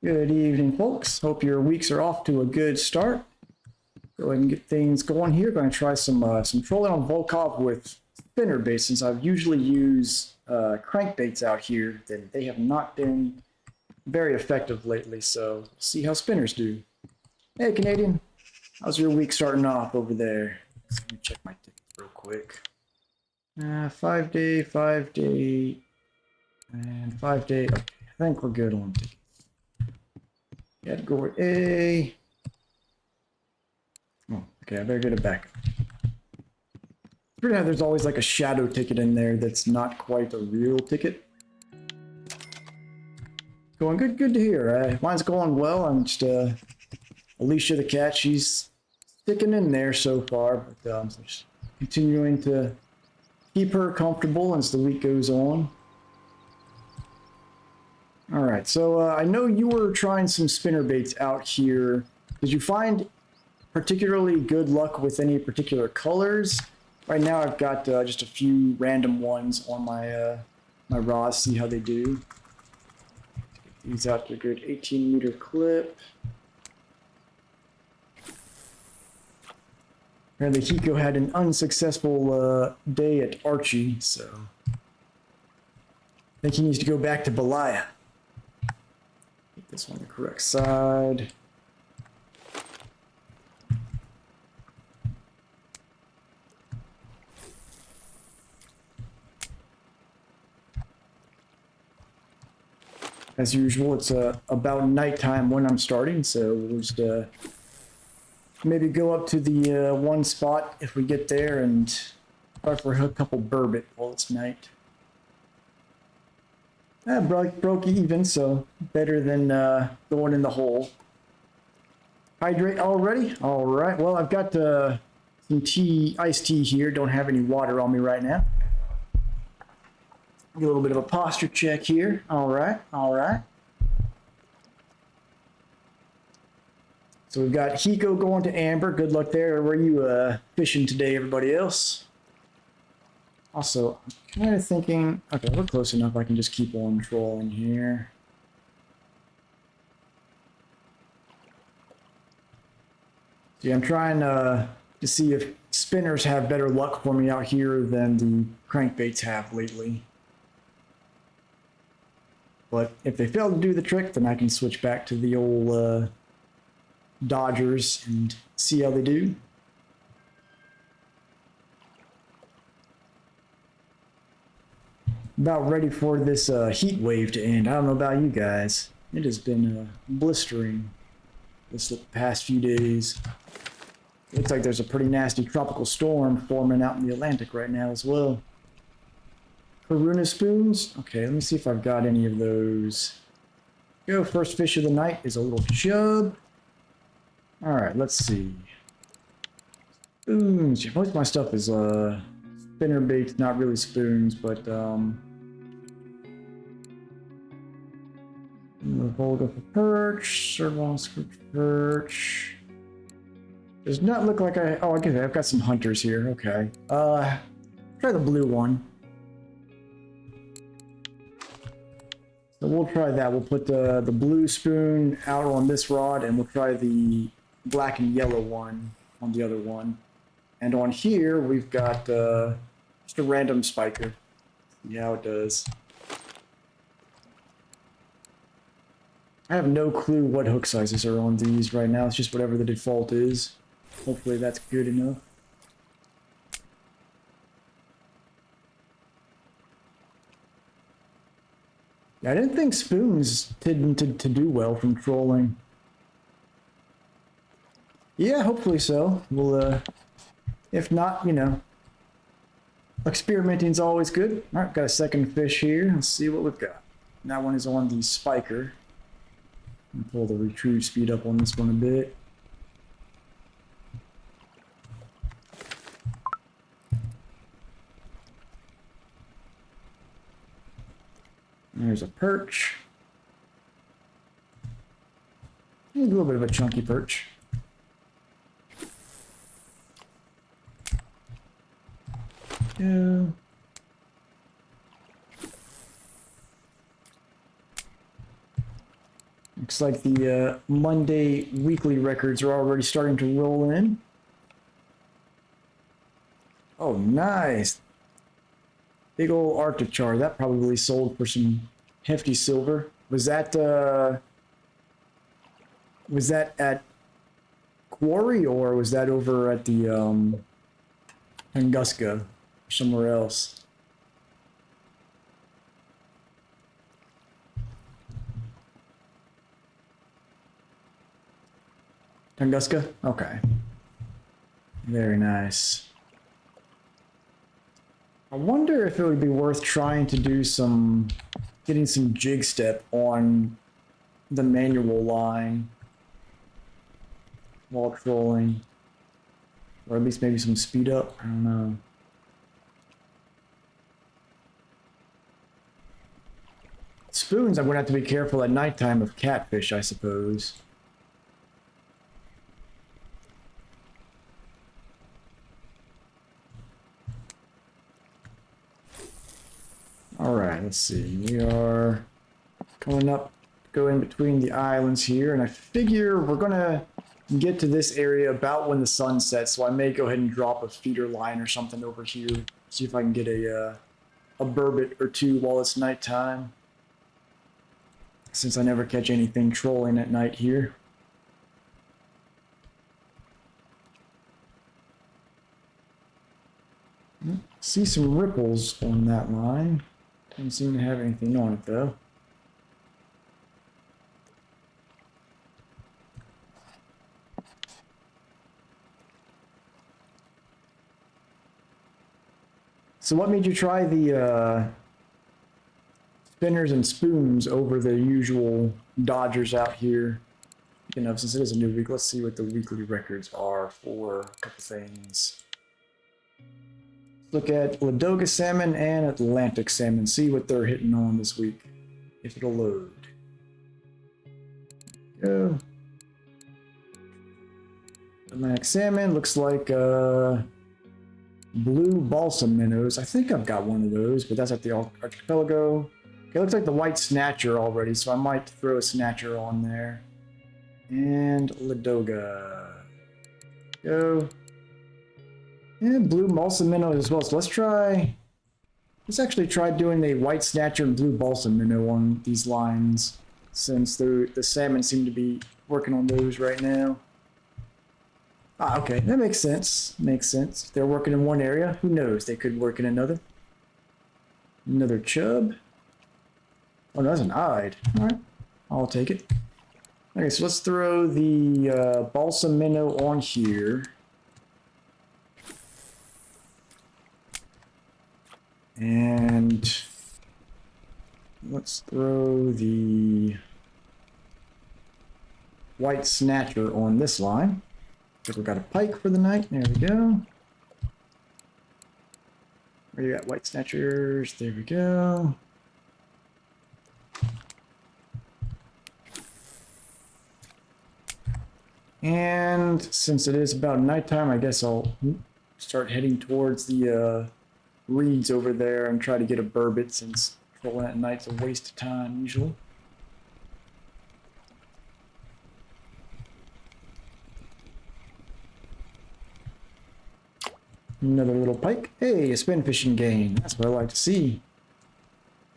Good evening, folks. Hope your weeks are off to a good start. Go ahead and get things going here. Going to try some trolling on Volkhov with spinner baits since I've usually used crankbaits out here. Then they have not been very effective lately, so we'll see how spinners do. Hey, Canadian. How's your week starting off over there? Let me check my tickets real quick. 5 day, and 5 day. Okay, I think we're good on tickets. Category A. Oh, okay, I better get it back. There's always like a shadow ticket in there that's not quite a real ticket. Going good to hear. Mine's going well. I'm just Alicia the cat. She's sticking in there so far, but I'm just continuing to keep her comfortable as the week goes on. All right, so I know you were trying some spinner baits out here. Did you find particularly good luck with any particular colors? Right now I've got just a few random ones on my my rods, see how they do. Get these out to a good 18-meter clip. Apparently Hiko had an unsuccessful day at Archie, so I think he needs to go back to Belaya. Get this on the correct side. As usual, it's about nighttime when I'm starting, so we'll just maybe go up to the one spot if we get there and try for a couple burbot while it's night. Broke even, so better than going in the hole. Hydrate already? All right. Well, I've got some iced tea here. Don't have any water on me right now. Get a little bit of a posture check here. All right. So we've got Hiko going to Amber. Good luck there. Where are you fishing today, everybody else? Also, I'm kind of thinking, okay, we're close enough. I can just keep on trolling here. See, I'm trying to see if spinners have better luck for me out here than the crankbaits have lately. But if they fail to do the trick, then I can switch back to the old Dodgers and see how they do. About ready for this heat wave to end. I don't know about you guys. It has been blistering this past few days. Looks like there's a pretty nasty tropical storm forming out in the Atlantic right now as well. Karuna spoons? Okay, let me see if I've got any of those. Go, first fish of the night is a little chub. Alright, let's see. Spoons. Most of my stuff is spinner baits, not really spoons, but Volkhov for perch, Servals for perch. Does not look like I guess I've got some hunters here, okay. Try the blue one. So we'll try that. We'll put the blue spoon out on this rod, and we'll try the black and yellow one on the other one. And on here, we've got just a random spiker. See how it does. I have no clue what hook sizes are on these right now. It's just whatever the default is. Hopefully that's good enough. I didn't think spoons didn't to do well from trolling. Yeah, hopefully so. We'll, if not, you know, experimenting's always good. All right, got a second fish here. Let's see what we've got. That one is on the spiker. Pull the retrieve speed up on this one a bit. There's a perch. A little bit of a chunky perch. Yeah. Looks like the Monday weekly records are already starting to roll in. Oh, nice. Big old Arctic char. That probably sold for some hefty silver. Was that at Quarry, or was that over at the Tunguska or somewhere else? Tunguska? Okay. Very nice. I wonder if it would be worth trying to do getting some jig step on the manual line while trolling. Or at least maybe some speed up, I don't know. Spoons, I'm gonna have to be careful at nighttime of catfish, I suppose. Alright, let's see. We are going between the islands here, and I figure we're gonna get to this area about when the sun sets, so I may go ahead and drop a feeder line or something over here, see if I can get a burbot or two while it's nighttime, since I never catch anything trolling at night here. See some ripples on that line. Doesn't seem to have anything on it though. So what made you try the spinners and spoons over the usual dodgers out here? You know, since it is a new week, let's see what the weekly records are for a couple things. Look at Ladoga salmon and Atlantic salmon, see what they're hitting on this week, if it'll load. Go. Atlantic salmon looks like blue balsam minnows. I think I've got one of those, but that's at the archipelago. Okay, looks like the white snatcher already, so I might throw a snatcher on there. And Ladoga. Go. And blue balsam minnow as well. So let's actually try doing a white snatcher and blue balsam minnow on these lines, since the salmon seem to be working on those right now. Ah, okay, that makes sense. Makes sense. If they're working in one area, who knows? They could work in another. Another chub. Oh, no, that's an eyed. All right, I'll take it. Okay, so let's throw the balsam minnow on here. And let's throw the white snatcher on this line. I think we got a pike for the night. There we go. Where you got white snatchers? There we go. And since it is about nighttime, I guess I'll start heading towards the reeds over there and try to get a burbot, since trolling at night's a waste of time usually. Another little pike. Hey, a spin fishing gain. That's what I like to see.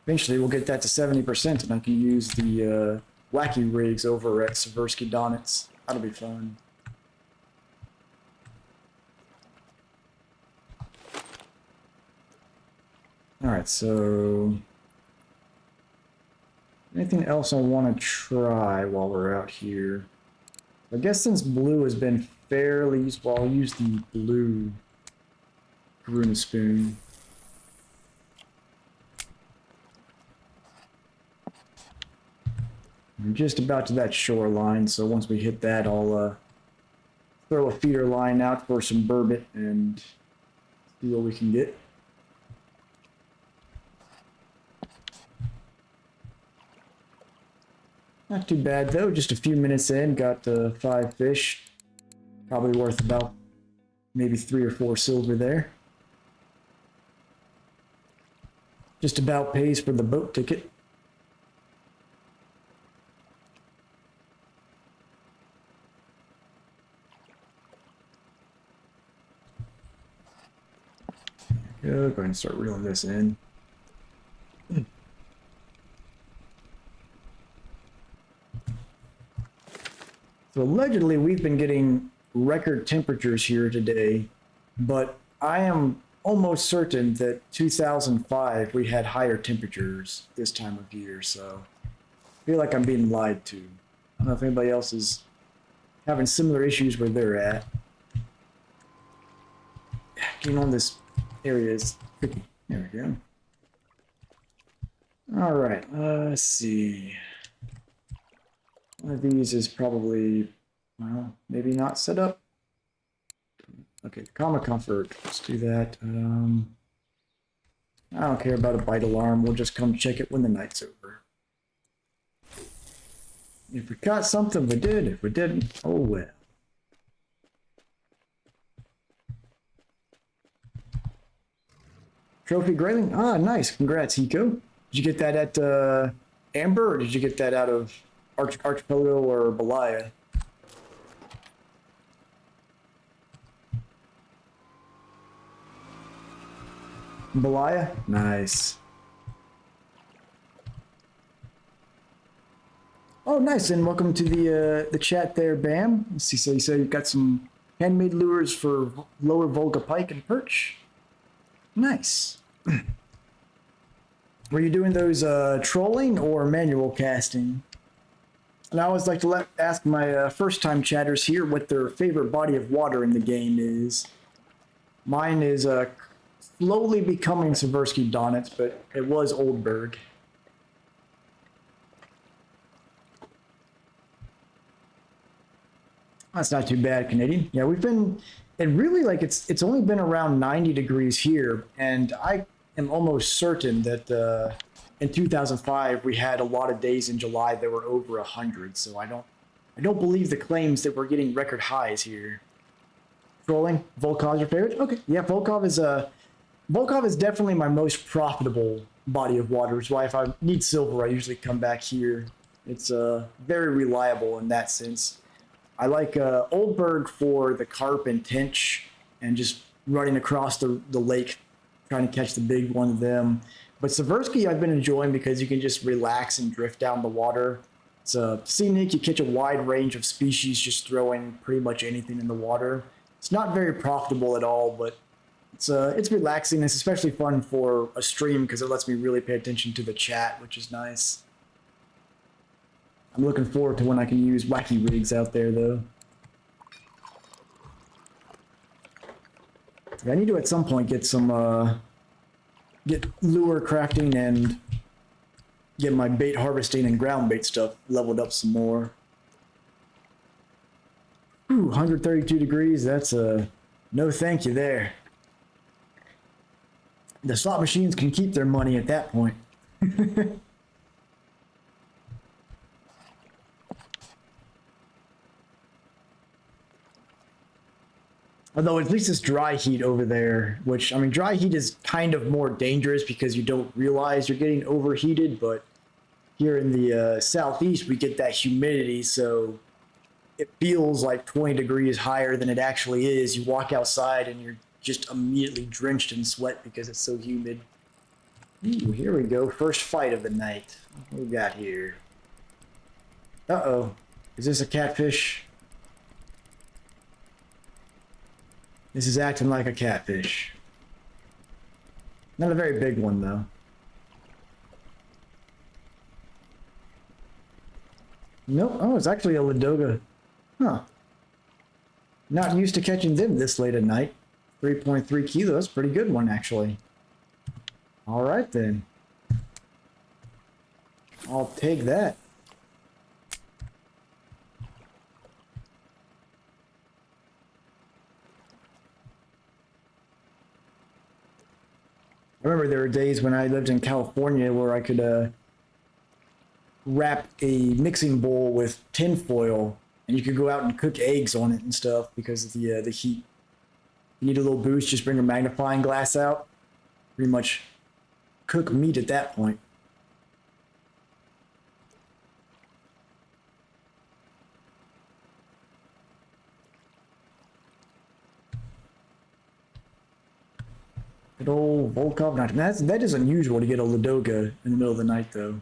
Eventually we'll get that to 70% and I can use the wacky rigs over at Seversky Donitz. That'll be fun. Alright, so anything else I want to try while we're out here? I guess since blue has been fairly useful, I'll use the blue Karuna spoon. I'm just about to that shoreline, so once we hit that, I'll throw a feeder line out for some burbot and see what we can get. Not too bad though, just a few minutes in, got 5 fish. Probably worth about maybe 3 or 4 silver there. Just about pays for the boat ticket. Go ahead and start reeling this in. So allegedly we've been getting record temperatures here today, but I am almost certain that 2005 we had higher temperatures this time of year, so I feel like I'm being lied to. I don't know if anybody else is having similar issues where they're at. Getting on this area is tricky. There we go. All right, let's see. One of these is probably, well, maybe not set up. Okay, comma comfort. Let's do that. I don't care about a bite alarm. We'll just come check it when the night's over. If we caught something, we did. If we didn't, oh well. Trophy grayling? Ah, nice. Congrats, Hiko. Did you get that at Amber, or did you get that out of Archipelago or Belaya? Belaya? Nice. Oh, nice, and welcome to the chat there, Bam. Let's see, so you say you've got some handmade lures for lower Volga pike and perch. Nice. Were you doing those trolling or manual casting? And I always like to ask my first-time chatters here what their favorite body of water in the game is. Mine is slowly becoming Seversky Donitz, but it was Oldberg. That's not too bad, Canadian. Yeah, we've been, and really, like, it's only been around 90 degrees here, and I am almost certain that in 2005 we had a lot of days in July that were over 100. So I don't believe the claims that we're getting record highs here. Trolling, Volkov's your favorite? Okay, yeah, Volkov is definitely my most profitable body of water. It's why if I need silver, I usually come back here. It's very reliable in that sense. I like Oldberg for the carp and tench and just running across the lake trying to catch the big one of them. But Seversky I've been enjoying because you can just relax and drift down the water. It's scenic. You catch a wide range of species just throwing pretty much anything in the water. It's not very profitable at all, but it's relaxing. It's especially fun for a stream because it lets me really pay attention to the chat, which is nice. I'm looking forward to when I can use wacky rigs out there, though. I need to at some point get some get lure crafting and get my bait harvesting and ground bait stuff leveled up some more. Ooh, 132 degrees. That's a no thank you there. The slot machines can keep their money at that point. Although at least it's dry heat over there, which, I mean, dry heat is kind of more dangerous because you don't realize you're getting overheated, but here in the southeast, we get that humidity, so it feels like 20 degrees higher than it actually is. You walk outside and you're just immediately drenched in sweat because it's so humid. Ooh, here we go. First fight of the night. What we got here? Uh-oh. Is this a catfish? This is acting like a catfish. Not a very big one, though. Nope. Oh, it's actually a Ladoga. Huh. Not used to catching them this late at night. 3.3 kilos. Pretty good one, actually. All right, then. I'll take that. I remember there were days when I lived in California where I could wrap a mixing bowl with tin foil and you could go out and cook eggs on it and stuff because of the heat. You need a little boost, just bring a magnifying glass out. Pretty much cook meat at that point. Good old Volkhov. That is unusual to get a Ladoga in the middle of the night, though.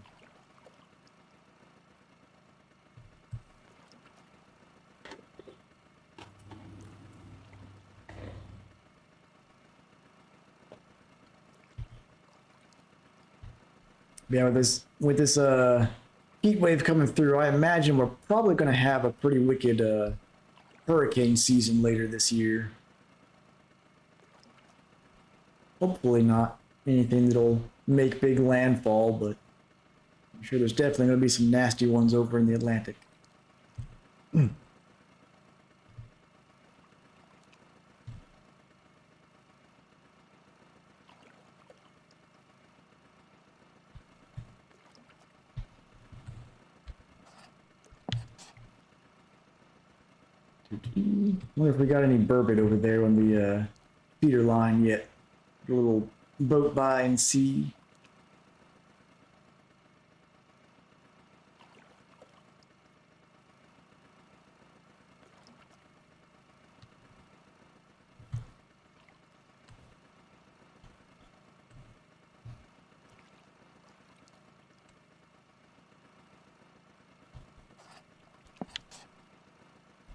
Yeah, with this heat wave coming through, I imagine we're probably going to have a pretty wicked hurricane season later this year. Hopefully not anything that'll make big landfall, but I'm sure there's definitely going to be some nasty ones over in the Atlantic. Wonder if we got any burbot over there on the feeder line yet. A little boat by and see.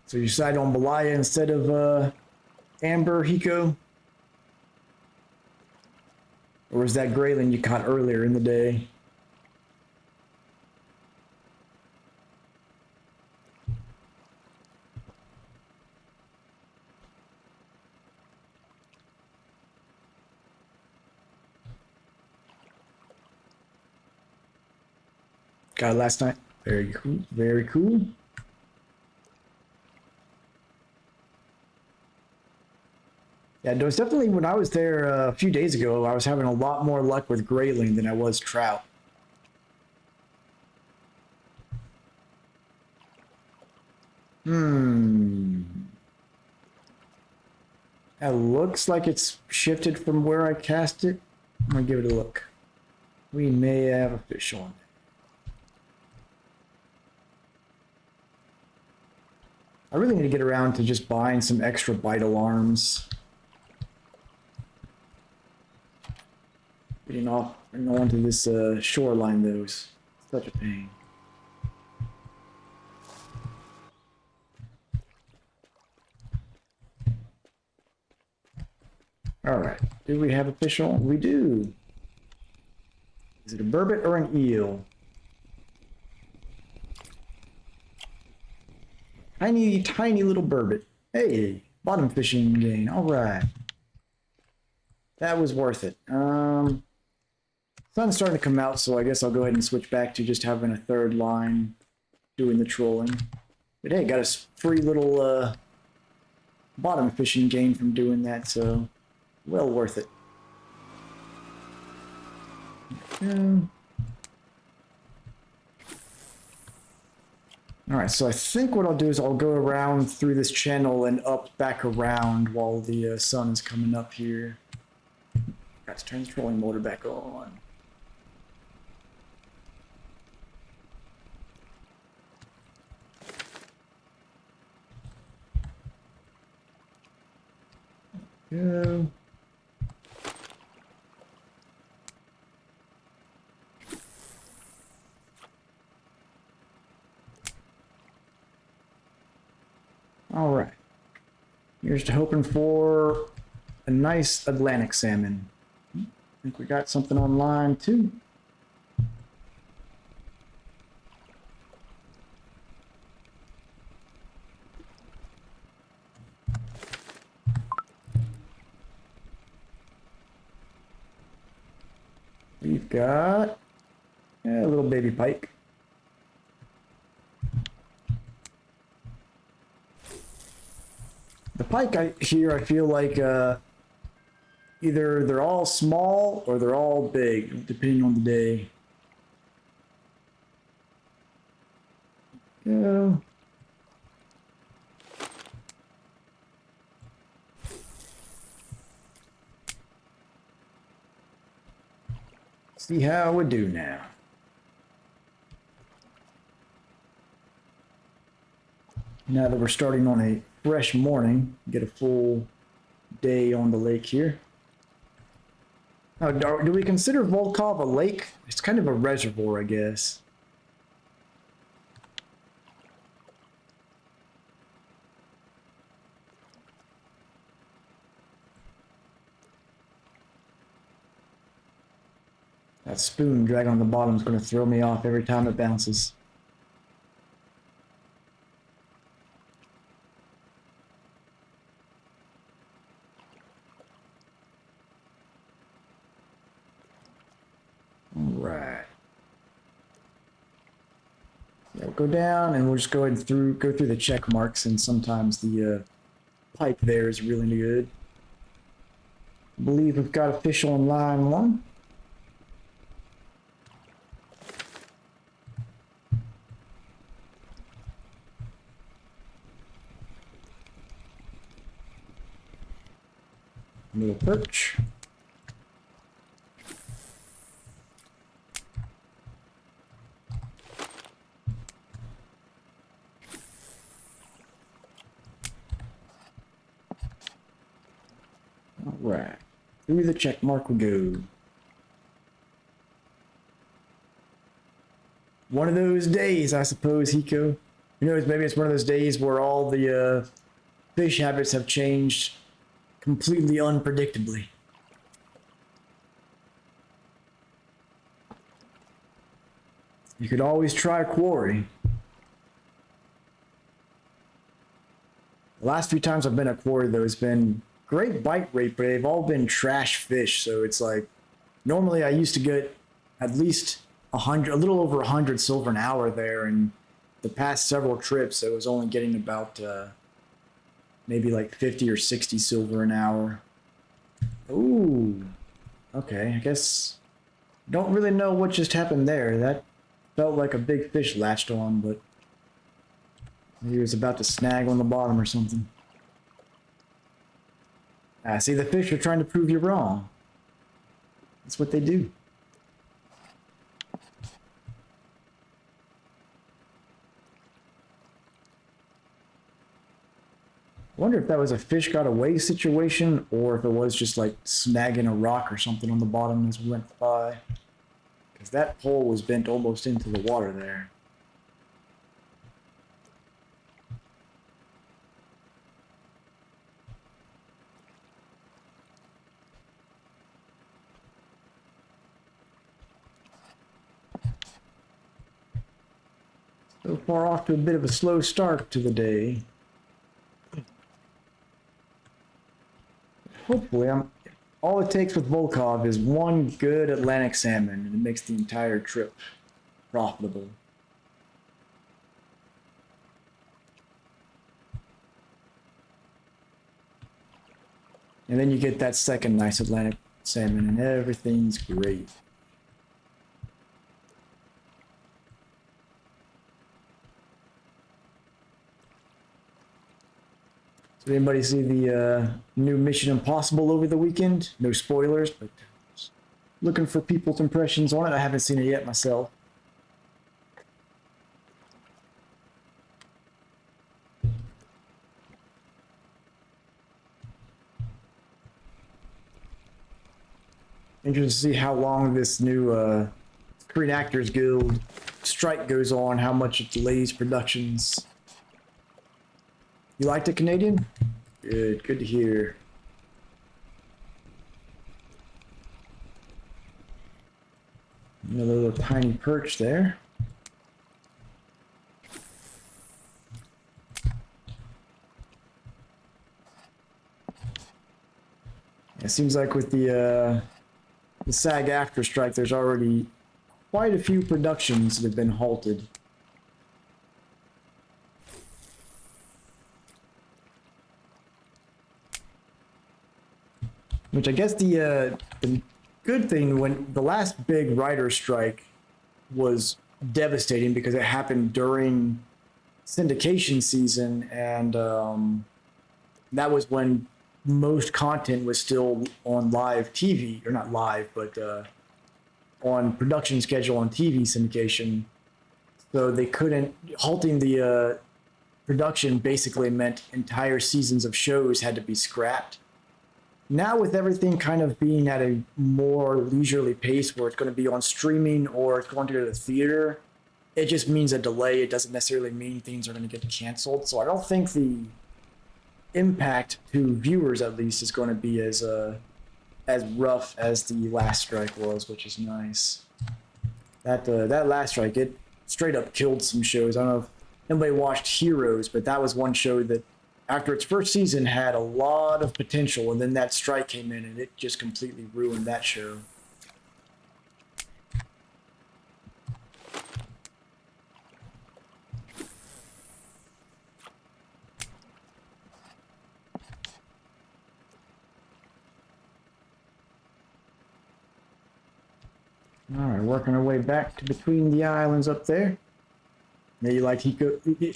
So you decide on Belaya instead of Amber, Hiko? Or was that Grayling you caught earlier in the day? Got it last night. Very cool. Very cool. Yeah, no, it's definitely when I was there a few days ago, I was having a lot more luck with Grayling than I was trout. That looks like it's shifted from where I cast it. I'm gonna give it a look. We may have a fish on. I really need to get around to just buying some extra bite alarms. Getting off and onto this shoreline, though, is such a pain. All right, do we have a fish on? We do. Is it a burbot or an eel? Tiny, tiny little burbot. Hey, bottom fishing gain. All right. That was worth it. Sun's starting to come out, so I guess I'll go ahead and switch back to just having a third line doing the trolling. But hey, got a free little bottom fishing gain from doing that, so well worth it. All right, so I think what I'll do is I'll go around through this channel and up back around while the sun is coming up here. Got to turn the trolling motor back on. Go. All right. Here's to hoping for a nice Atlantic salmon. I think we got something online too. We've got a little baby pike. The pike I feel like either they're all small or they're all big, depending on the day. Go. See how we do now. Now that we're starting on a fresh morning, get a full day on the lake here. Oh, do we consider Volkhov a lake? It's kind of a reservoir, I guess. That spoon dragging on the bottom is going to throw me off every time it bounces. Alright. Yeah, we'll go down and we'll just go ahead and go through the check marks, and sometimes the pipe there is really good. I believe we've got a fish on line 1. Little perch. Alright. Through the check mark we go. One of those days, I suppose, Hiko. Who knows, maybe it's one of those days where all the fish habits have changed completely unpredictably. You could always try a quarry. The last few times I've been at quarry, though, it's been great bite rate, but they've all been trash fish. So it's like, normally I used to get at least 100, a little over 100 silver an hour there, and the past several trips I was only getting about maybe like 50 or 60 silver an hour. Ooh, okay, I guess don't really know what just happened there. That felt like a big fish latched on, but maybe he was about to snag on the bottom or something. Ah, see, the fish are trying to prove you wrong. That's what they do. I wonder if that was a fish got away situation, or if it was just like snagging a rock or something on the bottom as we went by. Because that pole was bent almost into the water there. So far off to a bit of a slow start to the day. Hopefully, all it takes with Volkhov is one good Atlantic salmon, and it makes the entire trip profitable. And then you get that second nice Atlantic salmon, and everything's great. Did anybody see the new Mission Impossible over the weekend? No spoilers, but looking for people's impressions on it. I haven't seen it yet myself. Interested to see how long this new Screen Actors Guild strike goes on, how much it delays productions. You liked it, Canadian? Good, good to hear. Another little tiny perch there. It seems like with the SAG-AFTRA strike, there's already quite a few productions that have been halted. Which I guess the good thing, when the last big writer's strike was devastating because it happened during syndication season, and that was when most content was still on live TV, or not live, but on production schedule on TV syndication. So they couldn't, halting the production basically meant entire seasons of shows had to be scrapped. now with everything kind of being at a more leisurely pace where it's going to be on streaming or it's going to go to the theater, it just means a delay. It doesn't necessarily mean things are going to get canceled. So I don't think the impact to viewers, at least, is going to be as rough as the last strike was, which is nice. That last strike, it straight up killed some shows. I don't know if anybody watched Heroes, but that was one show that after its first season had a lot of potential, and then that strike came in and it just completely ruined that show. All right, working our way back to between the islands up there. Yeah, you like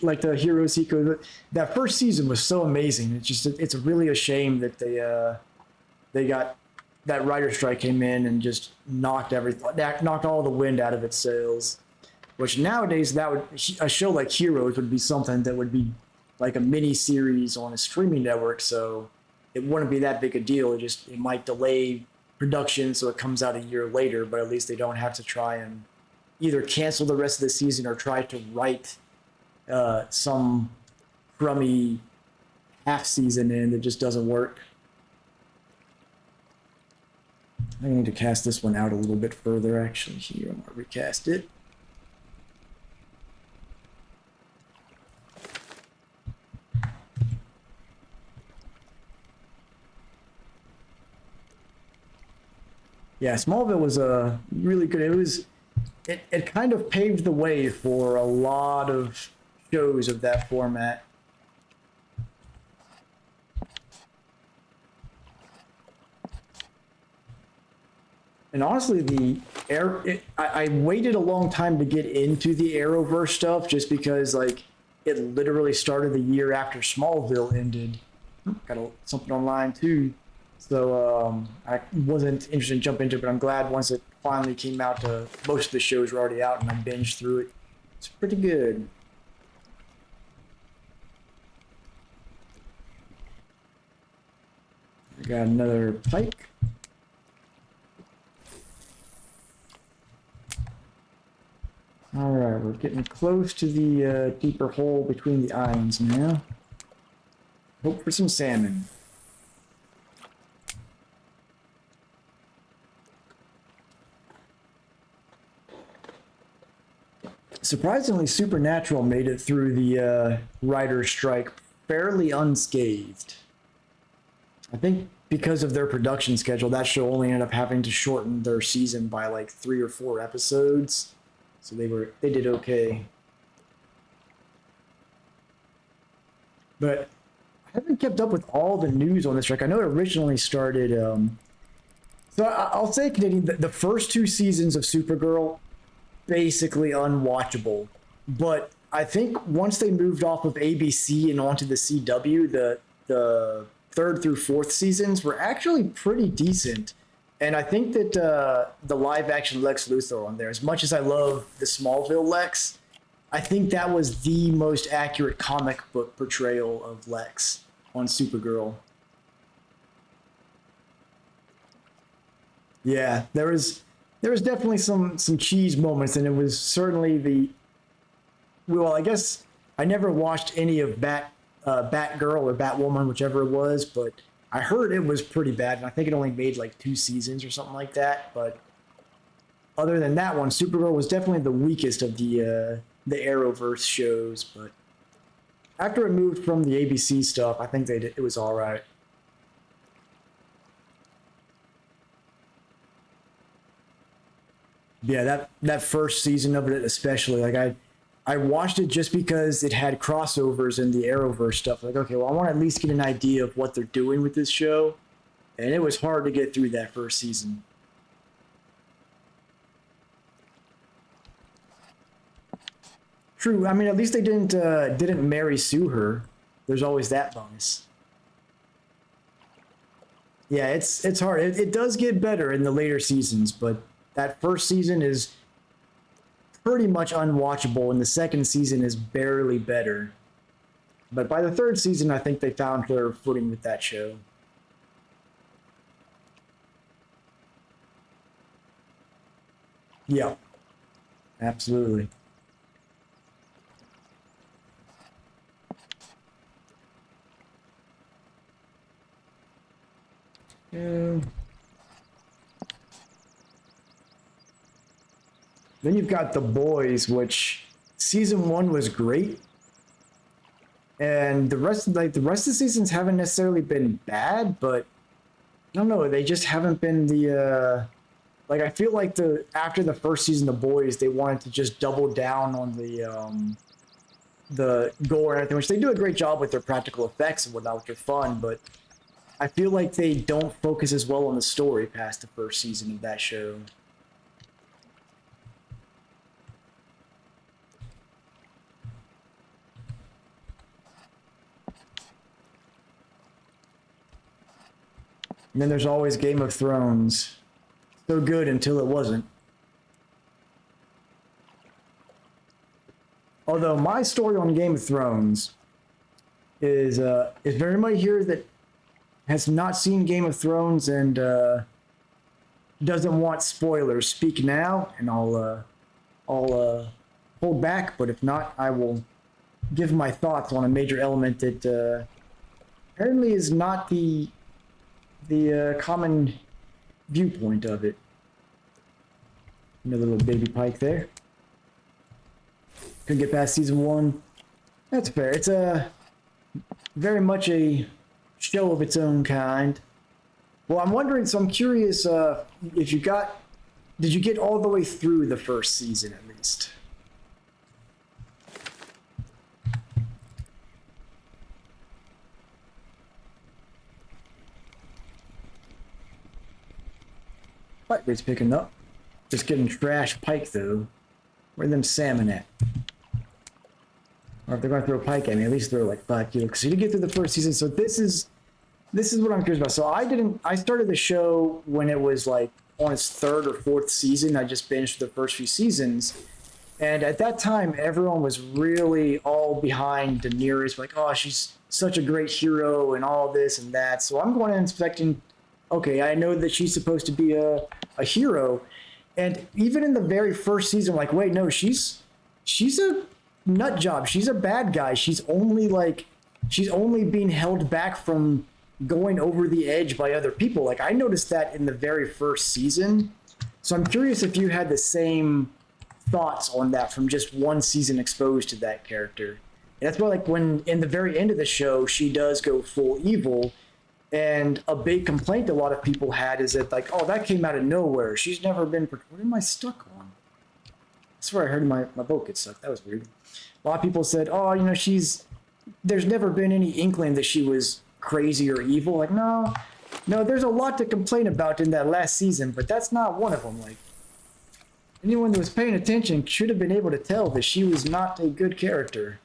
like the Heroes Hiko. That first season was so amazing. It's really a shame that they got that writer strike came in and just knocked all the wind out of its sails. Which nowadays a show like Heroes would be something that would be like a mini series on a streaming network, so it wouldn't be that big a deal. It might delay production so it comes out a year later, but at least they don't have to try and either cancel the rest of the season or try to write some crummy half season in that just doesn't work. I need to cast this one out a little bit further actually here. I'm gonna recast it. Yeah, Smallville was really good. It kind of paved the way for a lot of shows of that format. And honestly, I waited a long time to get into the Arrowverse stuff just because like it literally started the year after Smallville ended. Got something online too. So I wasn't interested in jumping into it, but I'm glad once it finally came out most of the shows were already out and I binged through it. It's pretty good. I got another pike. All right, we're getting close to the deeper hole between the islands now. Hope for some salmon. Surprisingly, Supernatural made it through the writer's strike fairly unscathed. I think because of their production schedule, that show only ended up having to shorten their season by like 3 or 4 episodes. So they did okay. But I haven't kept up with all the news on this strike. I know it originally started. So I'll say, Canadian, the first 2 seasons of Supergirl, basically unwatchable. But I think once they moved off of ABC and onto the CW, the 3rd through 4th seasons were actually pretty decent. And I think that the live action Lex Luthor on there, as much as I love the Smallville Lex, I think that was the most accurate comic book portrayal of Lex on Supergirl. Yeah, there was definitely some cheese moments, and it was certainly well, I guess I never watched any of Batgirl or Batwoman, whichever it was, but I heard it was pretty bad, and I think it only made like 2 seasons or something like that. But other than that one, Supergirl was definitely the weakest of the Arrowverse shows. But after it moved from the ABC stuff, I think it was all right. Yeah, that first season of it especially, like I watched it just because it had crossovers in the Arrowverse stuff. Like, okay, well, I want to at least get an idea of what they're doing with this show, and it was hard to get through that first season. True. I mean, at least they didn't Mary Sue her. There's always that bonus. Yeah, it's hard. It does get better in the later seasons, but that first season is pretty much unwatchable, and the second season is barely better. But by the 3rd season, I think they found their footing with that show. Yeah, absolutely. Yeah. Then you've got The Boys, which season one was great, and the rest of the seasons haven't necessarily been bad, but I don't know, they just haven't been the like I feel like the after the first season of The Boys, they wanted to just double down on the gore and everything, which they do a great job with their practical effects and whatnot, which are fun, but I feel like they don't focus as well on the story past the first season of that show. And then there's always Game of Thrones. So good until it wasn't. Although my story on Game of Thrones is very much here that has not seen Game of Thrones and doesn't want spoilers. Speak now, and I'll hold back. But if not, I will give my thoughts on a major element that apparently is not the common viewpoint of it. Another little baby pike there. Couldn't get past season one. That's fair. It's a very much a show of its own kind. Well, I'm wondering. So I'm curious if you got. Did you get all the way through the first season at least? Pike rate's picking up. Just getting trash pike though. Where are them salmon at? Or if they're going to throw pike at me, at least throw like 5 kilos. Because you didn't get through the first season, so this is what I'm curious about. So I started the show when it was like on its third or fourth season. I just binged the first few seasons, and at that time, everyone was really all behind Daenerys. Like, oh, she's such a great hero and all this and that. So I'm going in expecting, okay, I know that she's supposed to be a hero, and even in the very first season, like, wait, no, she's a nut job. She's a bad guy. She's only being held back from going over the edge by other people. Like I noticed that in the very first season. So I'm curious if you had the same thoughts on that from just one season exposed to that character. And that's why like when in the very end of the show she does go full evil, and a big complaint a lot of people had is that like, oh, that came out of nowhere. She's never been what am I stuck on? I swear I heard my boat get stuck. That was weird. A lot of people said, oh, you know, there's never been any inkling that she was crazy or evil. Like, no, there's a lot to complain about in that last season, but that's not one of them. Like, anyone that was paying attention should have been able to tell that she was not a good character.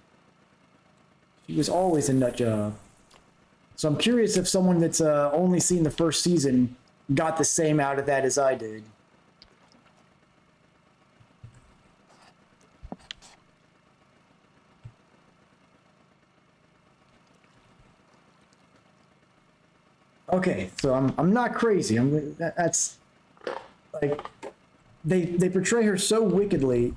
She was always a nut job. So I'm curious if someone that's only seen the first season got the same out of that as I did. Okay, so I'm not crazy. That's like they portray her so wickedly.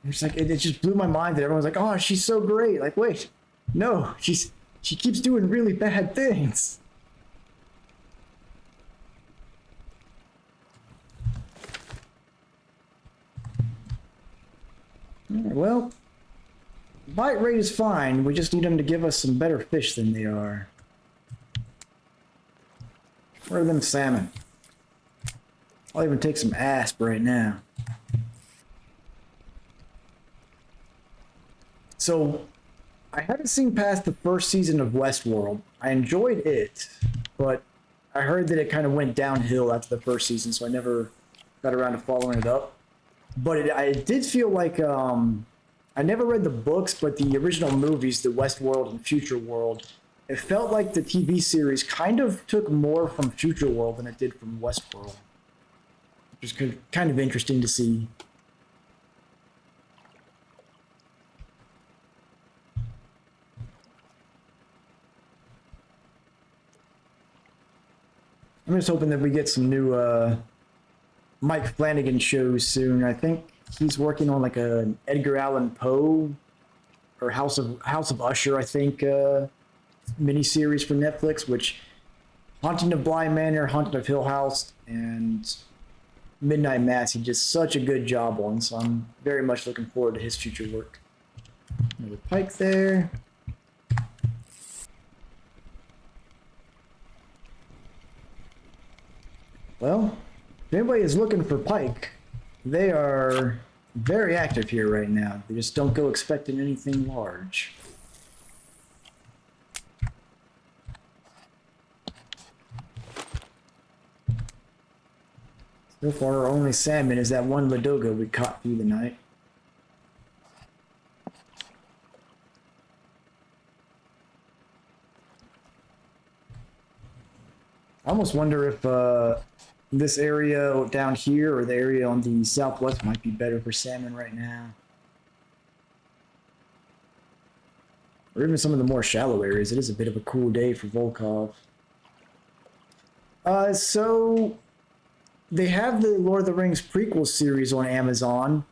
It's like it just blew my mind that everyone's like, "Oh, she's so great." Like, wait, no, she keeps doing really bad things. Well, bite rate is fine. We just need them to give us some better fish than they are. Where are them salmon? I'll even take some asp right now. So, I haven't seen past the first season of Westworld. I enjoyed it, but I heard that it kind of went downhill after the first season, so I never got around to following it up. But I did feel like I never read the books, but the original movies, the Westworld and Future World, it felt like the TV series kind of took more from Future World than it did from Westworld, which is kind of interesting to see. I'm just hoping that we get some new Mike Flanagan show soon. I think he's working on like a Edgar Allan Poe or House of Usher, I think, miniseries for Netflix, which Haunting of Bly Manor, Haunting of Hill House, and Midnight Mass, he did such a good job on, so I'm very much looking forward to his future work. Another pike there. Well, if anybody is looking for pike, they are very active here right now. They just don't go expecting anything large. So far, our only salmon is that one Ladoga we caught through the night. I almost wonder if this area down here or the area on the southwest might be better for salmon right now. Or even some of the more shallow areas. It is a bit of a cool day for Volkhov. So they have the Lord of the Rings prequel series on Amazon,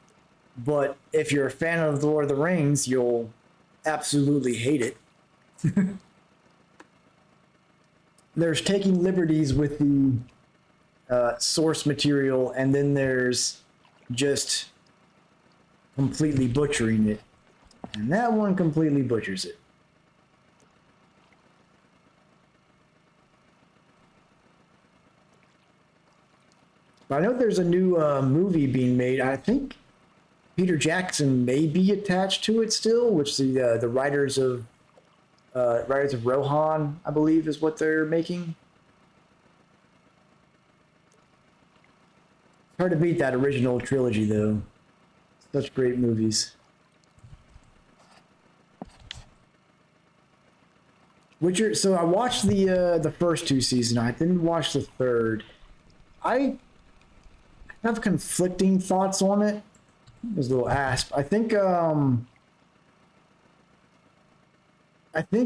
but if you're a fan of the Lord of the Rings, you'll absolutely hate it. There's taking liberties with the source material, and then there's just completely butchering it. And that one completely butchers it. But I know there's a new movie being made. I think Peter Jackson may be attached to it still, which the writers of Rohan, I believe, is what they're making. Hard to beat that original trilogy, though. Such great movies. Witcher. So I watched the first two seasons. I didn't watch the third. I have conflicting thoughts on it. There's a little asp. I think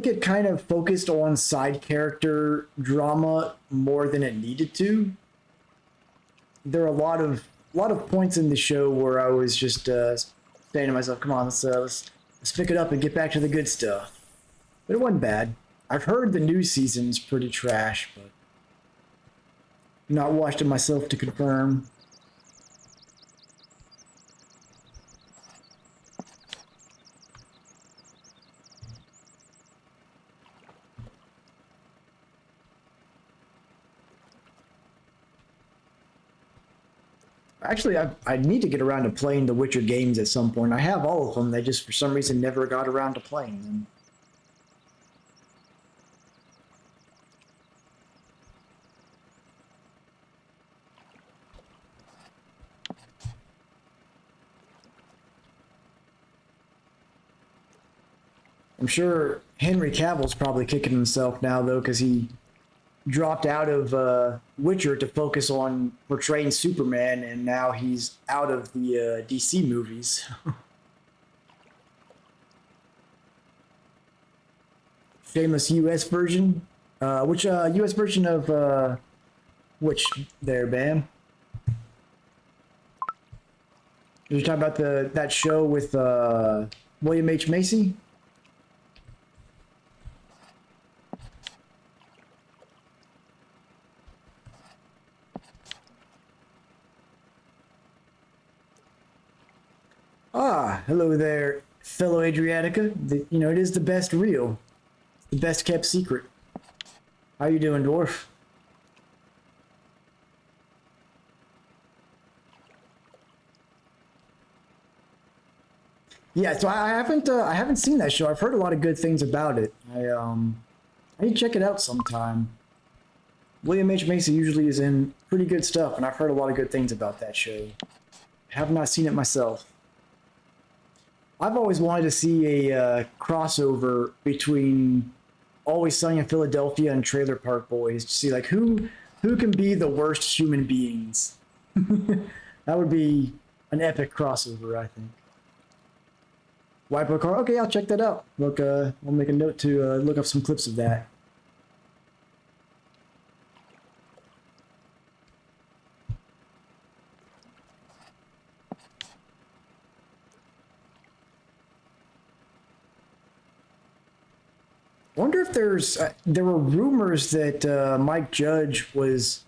it kind of focused on side character drama more than it needed to. There are a lot of points in the show where I was just saying to myself, "Come on, let's pick it up and get back to the good stuff." But it wasn't bad. I've heard the new season's pretty trash, but not watched it myself to confirm. Actually, I need to get around to playing the Witcher games at some point. I have all of them. They just, for some reason, never got around to playing them. I'm sure Henry Cavill's probably kicking himself now, though, because he dropped out of Witcher to focus on portraying Superman, and now he's out of the DC movies. Famous U.S. version? Which U.S. version of which there, Bam? You're talking about that show with William H. Macy? Ah, hello there, fellow Adriatica. It is the best reel, the best kept secret. How you doing, dwarf? Yeah, so I haven't seen that show. I've heard a lot of good things about it. I need to check it out sometime. William H. Macy usually is in pretty good stuff, and I've heard a lot of good things about that show. Have not seen it myself. I've always wanted to see a crossover between Always Sunny in Philadelphia and Trailer Park Boys to see like who can be the worst human beings. That would be an epic crossover, I think. Wipe a car. Okay, I'll check that out. Look, I'll make a note to look up some clips of that. Wonder if there were rumors that Mike Judge was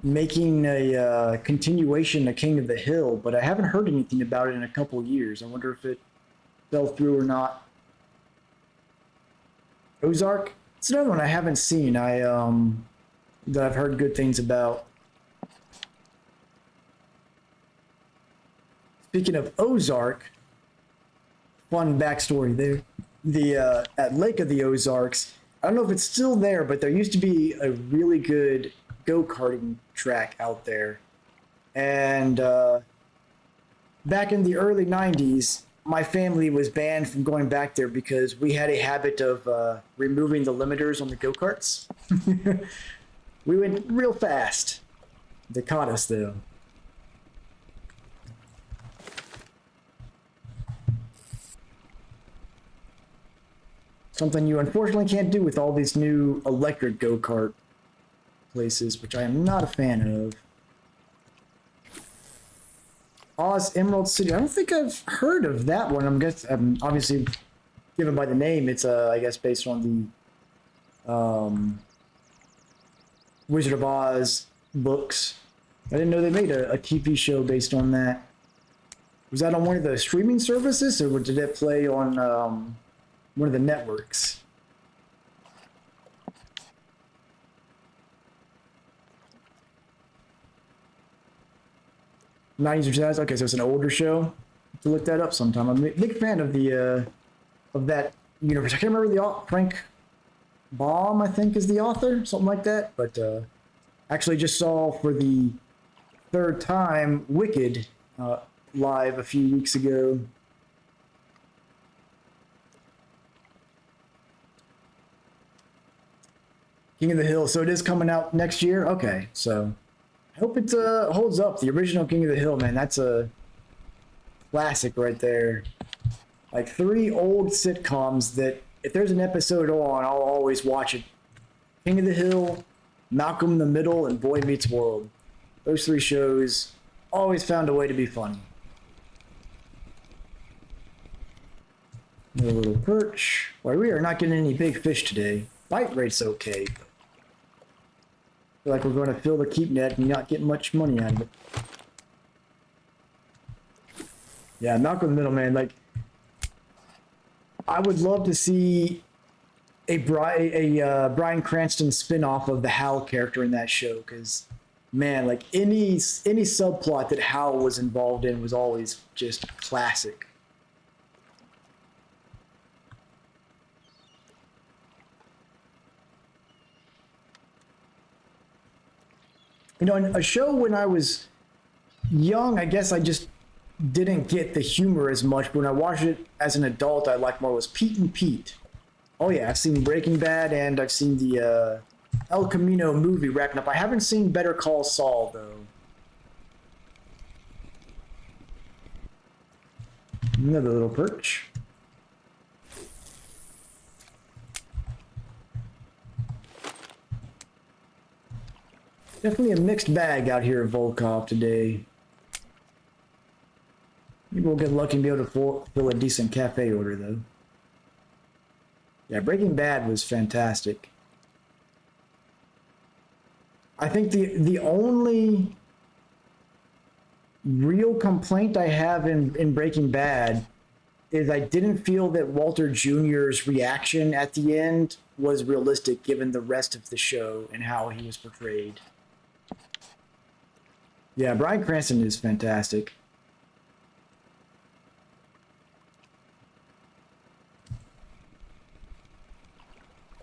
making a continuation of King of the Hill, but I haven't heard anything about it in a couple years. I wonder if it fell through or not. Ozark? It's another one I haven't seen. That I've heard good things about. Speaking of Ozark, fun backstory there. The at Lake of the Ozarks, I don't know if it's still there, but there used to be a really good go-karting track out there. And back in the early 90s, my family was banned from going back there because we had a habit of removing the limiters on the go-karts. We went real fast. They caught us, though. Something you unfortunately can't do with all these new electric go-kart places, which I am not a fan of. Oz Emerald City. I don't think I've heard of that one. I'm obviously, given by the name, it's I guess based on the Wizard of Oz books. I didn't know they made a TV show based on that. Was that on one of the streaming services, or did it play on one of the networks? '90s or 2000s. Okay, so it's an older show. To look that up sometime. I'm a big fan of the of that universe. I can't remember the author. Frank Baum, I think, is the author, something like that. But actually, just saw for the third time Wicked live a few weeks ago. King of the Hill. So it is coming out next year. Okay, so I hope it holds up. The original King of the Hill, man, that's a classic right there. Like 3 old sitcoms that if there's an episode on, I'll always watch it. King of the Hill, Malcolm in the Middle, and Boy Meets World. Those 3 shows always found a way to be funny. Another little perch. Boy, we are not getting any big fish today. Bite rate's okay. I feel like we're going to fill the keep net and not get much money out of it. Yeah, Malcolm in the Middle, man. Like, I would love to see a Bryan Cranston spin-off of the Hal character in that show, because, man, like any subplot that Hal was involved in was always just classic. You know, in a show when I was young, I guess I just didn't get the humor as much. But when I watched it as an adult, I liked more was Pete and Pete. Oh yeah, I've seen Breaking Bad and I've seen the El Camino movie wrapping up. I haven't seen Better Call Saul though. Another little perch. Definitely a mixed bag out here at Volkhov today. Maybe we'll get lucky and be able to fill a decent cafe order, though. Yeah, Breaking Bad was fantastic. I think the only real complaint I have in Breaking Bad is I didn't feel that Walter Jr.'s reaction at the end was realistic given the rest of the show and how he was portrayed. Yeah, Bryan Cranston is fantastic.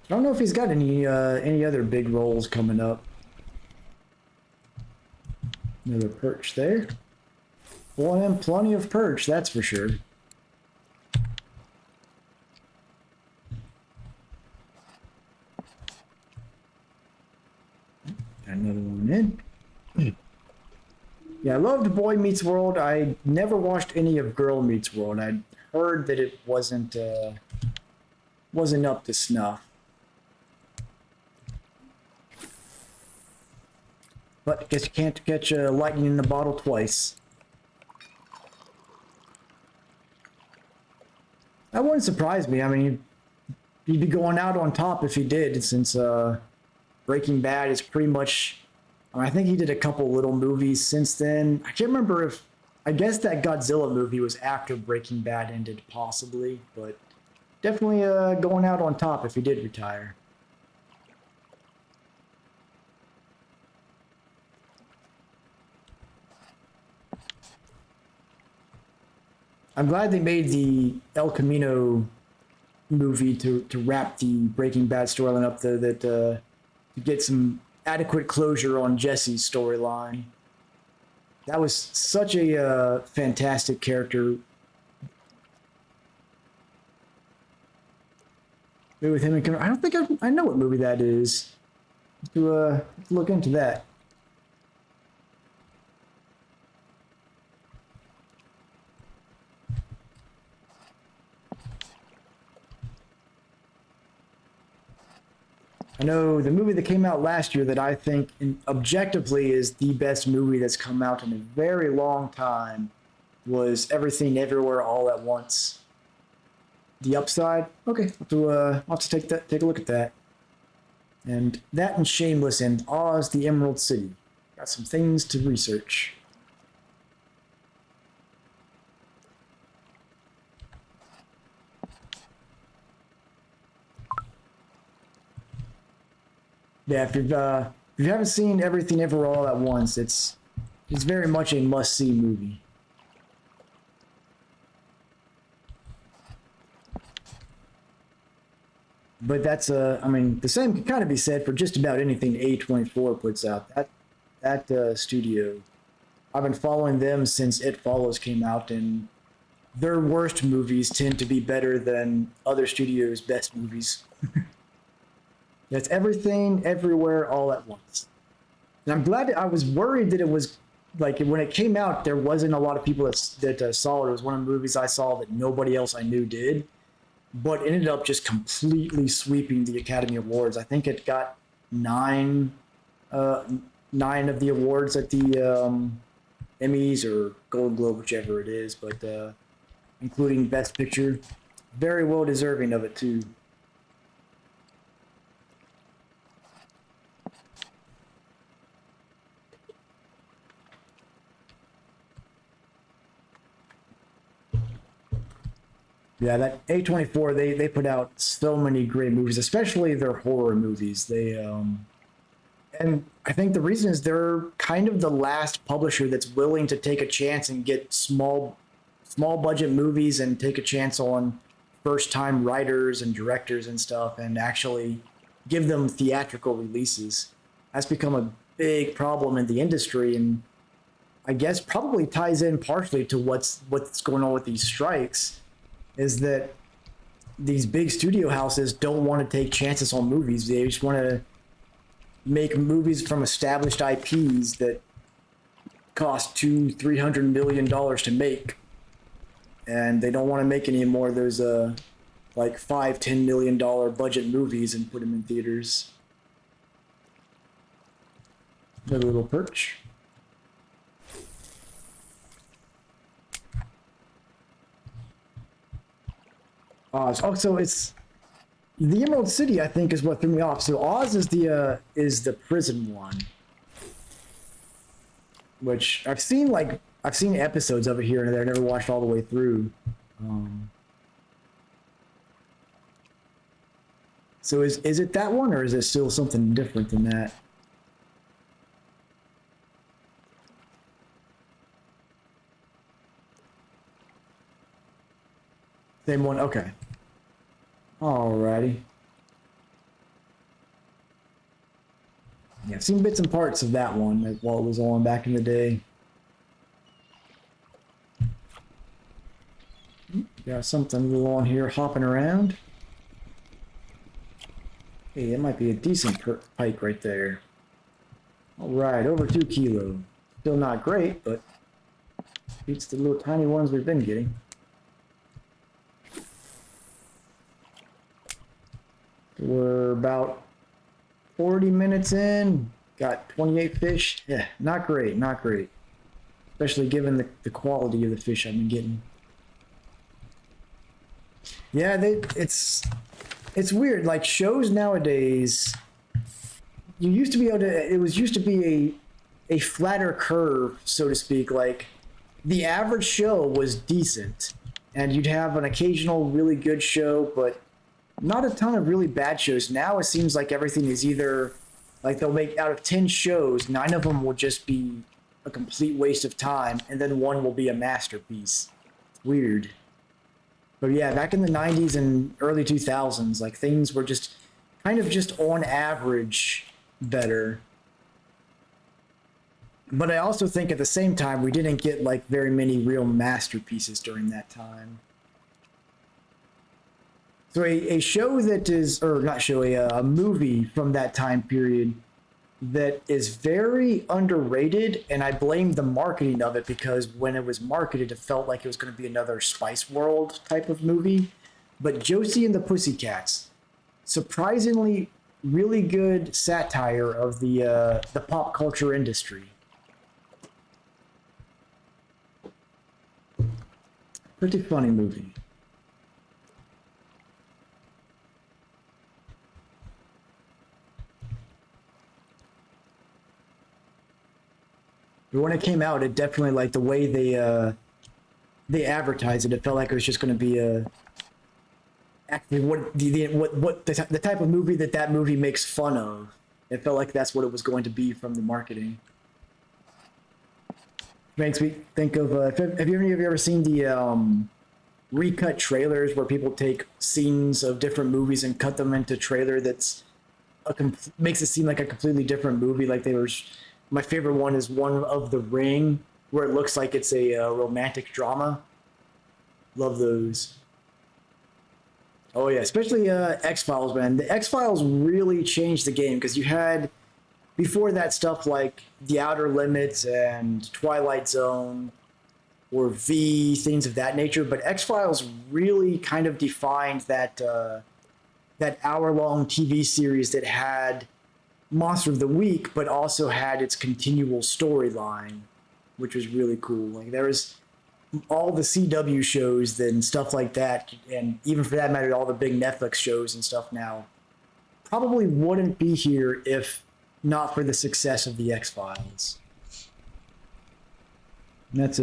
I don't know if he's got any other big roles coming up. Another perch there. Well, and plenty of perch, that's for sure. Another one in. Yeah, I loved Boy Meets World. I never watched any of Girl Meets World. I heard that it wasn't up to snuff. But I guess you can't catch lightning in the bottle twice. That wouldn't surprise me. I mean, he'd be going out on top if he did, since Breaking Bad is pretty much. I think he did a couple little movies since then. I can't remember if. I guess that Godzilla movie was after Breaking Bad ended, possibly, but definitely going out on top if he did retire. I'm glad they made the El Camino movie to wrap the Breaking Bad storyline up, though, that to get some adequate closure on Jesse's storyline. That was such a fantastic character. With him and I don't think I know what movie that is. To look into that. I know the movie that came out last year that I think objectively is the best movie that's come out in a very long time was Everything Everywhere All at Once. The Upside. Okay, I'll have to take a look at that. And that and Shameless and Oz the Emerald City. Got some things to research. Yeah, if you haven't seen Everything Everywhere All at Once, it's very much a must-see movie. But that's I mean, the same can kind of be said for just about anything A24 puts out. That studio, I've been following them since It Follows came out, and their worst movies tend to be better than other studios' best movies. That's Everything, Everywhere, All at Once. And I'm glad I was worried that it was, like, when it came out, there wasn't a lot of people that saw it. It was one of the movies I saw that nobody else I knew did. But it ended up just completely sweeping the Academy Awards. I think it got nine of the awards at the Emmys or Golden Globe, whichever it is, but including Best Picture. Very well deserving of it, too. Yeah, that A24, they put out so many great movies, especially their horror movies. And I think the reason is they're kind of the last publisher that's willing to take a chance and get small budget movies and take a chance on first time writers and directors and stuff and actually give them theatrical releases. That's become a big problem in the industry, and I guess probably ties in partially to what's going on with these strikes. Is that these big studio houses don't want to take chances on movies. They just want to make movies from established IPs that cost $200-300 million to make, and they don't want to make any more of those like $5-10 million budget movies and put them in theaters. Another little perch. Oz. Oh, so it's the Emerald City, I think, is what threw me off. So Oz is the prison one, which I've seen episodes of it here and there. Never watched all the way through. So is it that one, or is it still something different than that? Same one. Okay. Alrighty. Yeah, I've seen bits and parts of that one while it was on back in the day. Got something little on here hopping around. Hey, that might be a decent pike right there. Alright, over 2 kilo. Still not great, but beats the little tiny ones we've been getting. We're about 40 minutes in, got 28 fish. Yeah, not great, not great. Especially given the quality of the fish I've been getting. Yeah, It's weird. Like shows nowadays, you used to be able to. It was used to be a flatter curve, so to speak. Like the average show was decent, and you'd have an occasional really good show, but not a ton of really bad shows. Now it seems like everything is either like they'll make out of 10 shows, 9 of them will just be a complete waste of time, and then one will be a masterpiece. Weird. But yeah, back in the 90s and early 2000s, like things were just kind of just on average better. But I also think at the same time, we didn't get like very many real masterpieces during that time. So a show that is, or not show, a movie from that time period that is very underrated, and I blame the marketing of it because when it was marketed, it felt like it was going to be another Spice World type of movie. But Josie and the Pussycats, surprisingly really good satire of the pop culture industry. Pretty funny movie. But when it came out, it definitely like the way they advertised it. It felt like it was just going to be a actually the type of movie that movie makes fun of. It felt like that's what it was going to be from the marketing. Makes me think of have you ever seen the recut trailers where people take scenes of different movies and cut them into trailer that's makes it seem like a completely different movie? Like they were. My favorite one is one of The Ring, where it looks like it's a romantic drama. Love those. Oh yeah, especially X-Files, man. The X-Files really changed the game because you had before that stuff like The Outer Limits and Twilight Zone or V, things of that nature. But X-Files really kind of defined that that hour-long TV series that had Monster of the Week, but also had its continual storyline, which was really cool. Like there was all the CW shows and stuff like that, and even for that matter, all the big Netflix shows and stuff now probably wouldn't be here if not for the success of the X-Files. And that's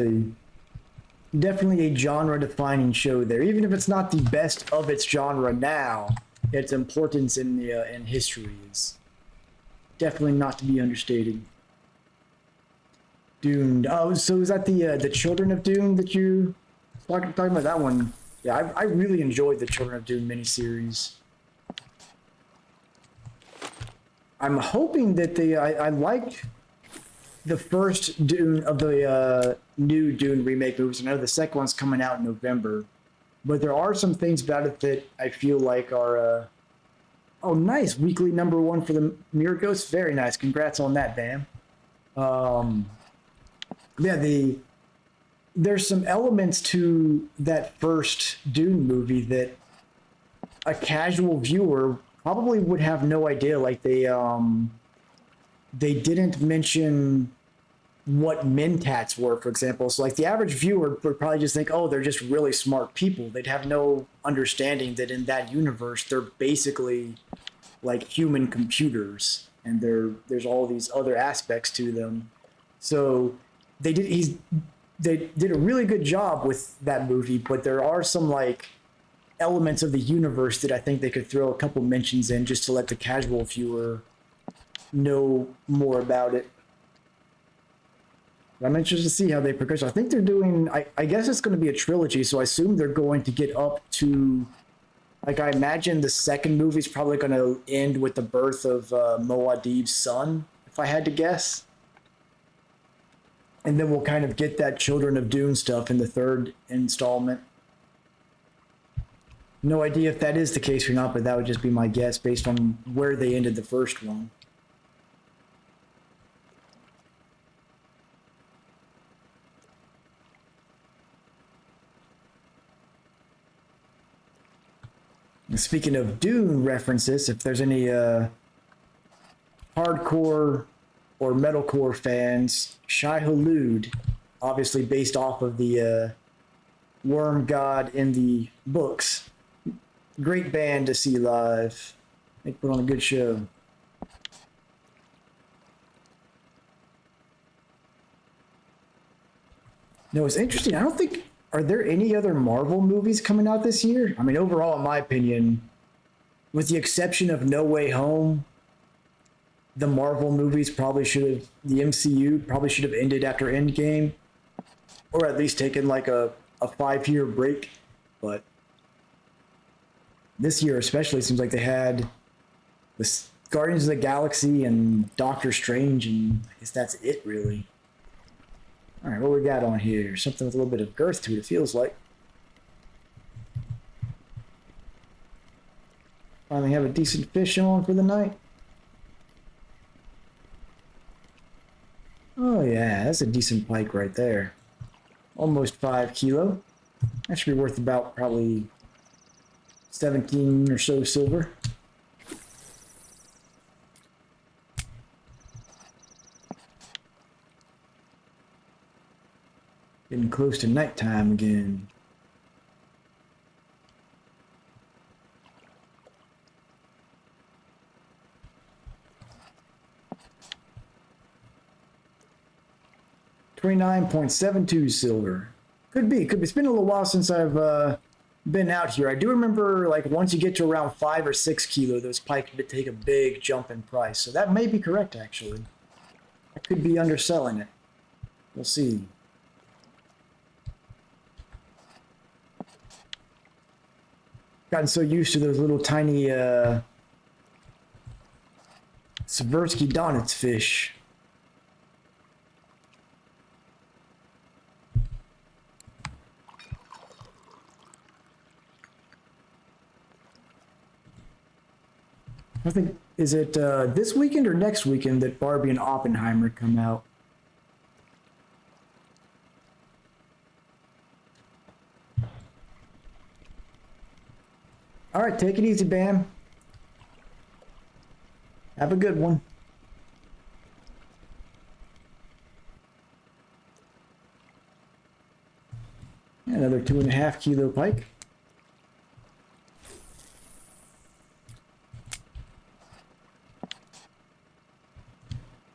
definitely a genre-defining show there, even if it's not the best of its genre now. Its importance in history is definitely not to be understated. Dune. Oh, so is that the Children of Dune that you talking about? That one? Yeah, I really enjoyed the Children of Dune miniseries. I'm hoping that I liked the first Dune of the new Dune remake movies. I know the second one's coming out in November, but there are some things about it that I feel like are oh, nice. Weekly #1 for the Mirror Ghost. Very nice. Congrats on that, Bam. Yeah, there's some elements to that first Dune movie that a casual viewer probably would have no idea. Like they didn't mention what mentats were, for example. So like the average viewer would probably just think, oh, they're just really smart people. They'd have no understanding that in that universe, they're basically like human computers, and there's all these other aspects to them. So they did a really good job with that movie, but there are some like elements of the universe that I think they could throw a couple mentions in just to let the casual viewer know more about it. I'm interested to see how they progress. I think they're doing, I guess it's going to be a trilogy, so I assume they're going to get up to, like, I imagine the second movie is probably going to end with the birth of Muad'Dib's son, if I had to guess. And then we'll kind of get that Children of Dune stuff in the third installment. No idea if that is the case or not, but that would just be my guess based on where they ended the first one. Speaking of Dune references, if there's any hardcore or metalcore fans, Shai Hulud, obviously based off of the worm god in the books, great band to see live. They put on a good show. No, it's interesting. I don't think, are there any other Marvel movies coming out this year? I mean, overall, in my opinion, with the exception of No Way Home, the Marvel movies probably should have, the MCU probably should have ended after Endgame, or at least taken like a 5-year break. But this year especially seems like they had the Guardians of the Galaxy and Doctor Strange, and I guess that's it really. All right, what we got on here? Something with a little bit of girth to it, it feels like. Finally have a decent fish on for the night. Oh yeah, that's a decent pike right there. Almost 5 kilo. That should be worth about probably 17 or so silver. Getting close to nighttime again. $29.72 silver. Could be. It's been a little while since I've been out here. I do remember, like, once you get to around 5 or 6 kilo, those pike take a big jump in price. So that may be correct, actually. I could be underselling it. We'll see. Gotten so used to those little tiny Seversky Donitz fish. I think, is it this weekend or next weekend that Barbie and Oppenheimer come out? All right, take it easy, Bam. Have a good one. Another 2.5 kilo pike.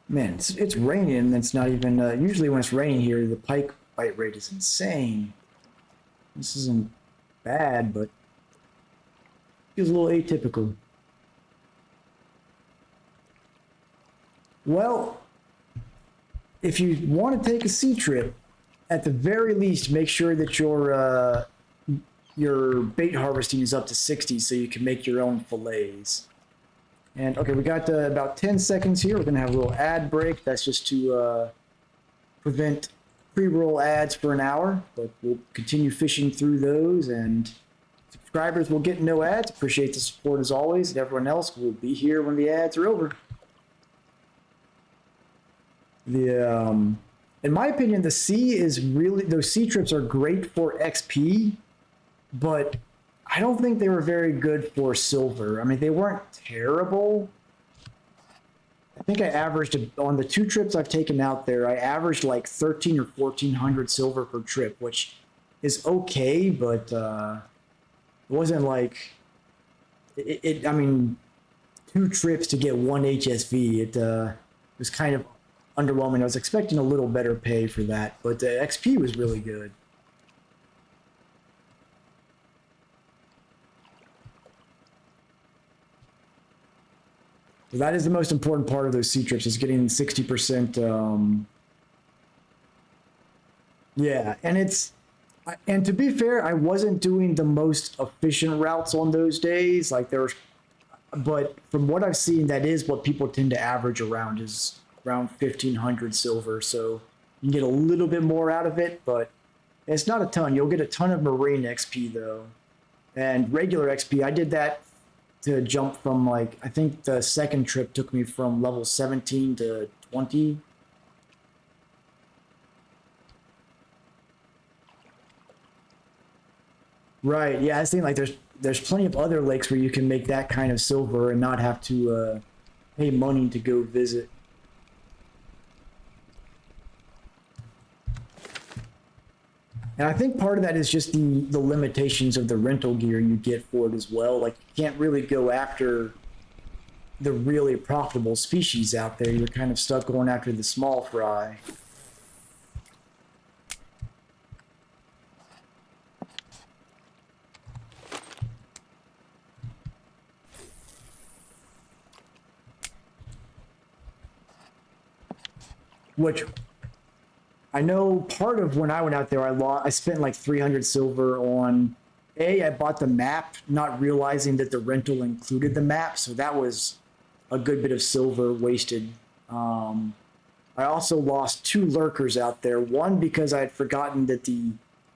Man, it's raining and it's not even, usually when it's raining here, the pike bite rate is insane. This isn't bad, but feels a little atypical. Well, if you want to take a sea trip, at the very least, make sure that your bait harvesting is up to 60 so you can make your own fillets. And okay, we got about 10 seconds here. We're gonna have a little ad break. That's just to prevent pre-roll ads for an hour, but we'll continue fishing through those, and subscribers will get no ads. Appreciate the support as always, and everyone else will be here when the ads are over. In my opinion, the sea is really, those sea trips are great for XP, but I don't think they were very good for silver. I mean, they weren't terrible. I think I averaged, on the 2 trips I've taken out there, I averaged like 13 or 1400 silver per trip, which is okay, but it wasn't like, I mean, 2 trips to get 1 HSV, it was kind of underwhelming. I was expecting a little better pay for that, but the XP was really good. So that is the most important part of those sea trips, is getting 60%. Yeah, and to be fair, I wasn't doing the most efficient routes on those days. Like but from what I've seen, that is what people tend to average around, is around 1500 silver. So you can get a little bit more out of it, but it's not a ton. You'll get a ton of marine XP though, and regular XP. I did that to jump from, like, I think the second trip took me from level 17 to 20. Right, yeah, I think like there's plenty of other lakes where you can make that kind of silver and not have to pay money to go visit. And I think part of that is just the limitations of the rental gear you get for it as well. Like you can't really go after the really profitable species out there. You're kind of stuck going after the small fry. Which I know part of when I went out there, I spent like 300 silver on I bought the map, not realizing that the rental included the map, so that was a good bit of silver wasted. I also lost 2 lurkers out there. One because I had forgotten that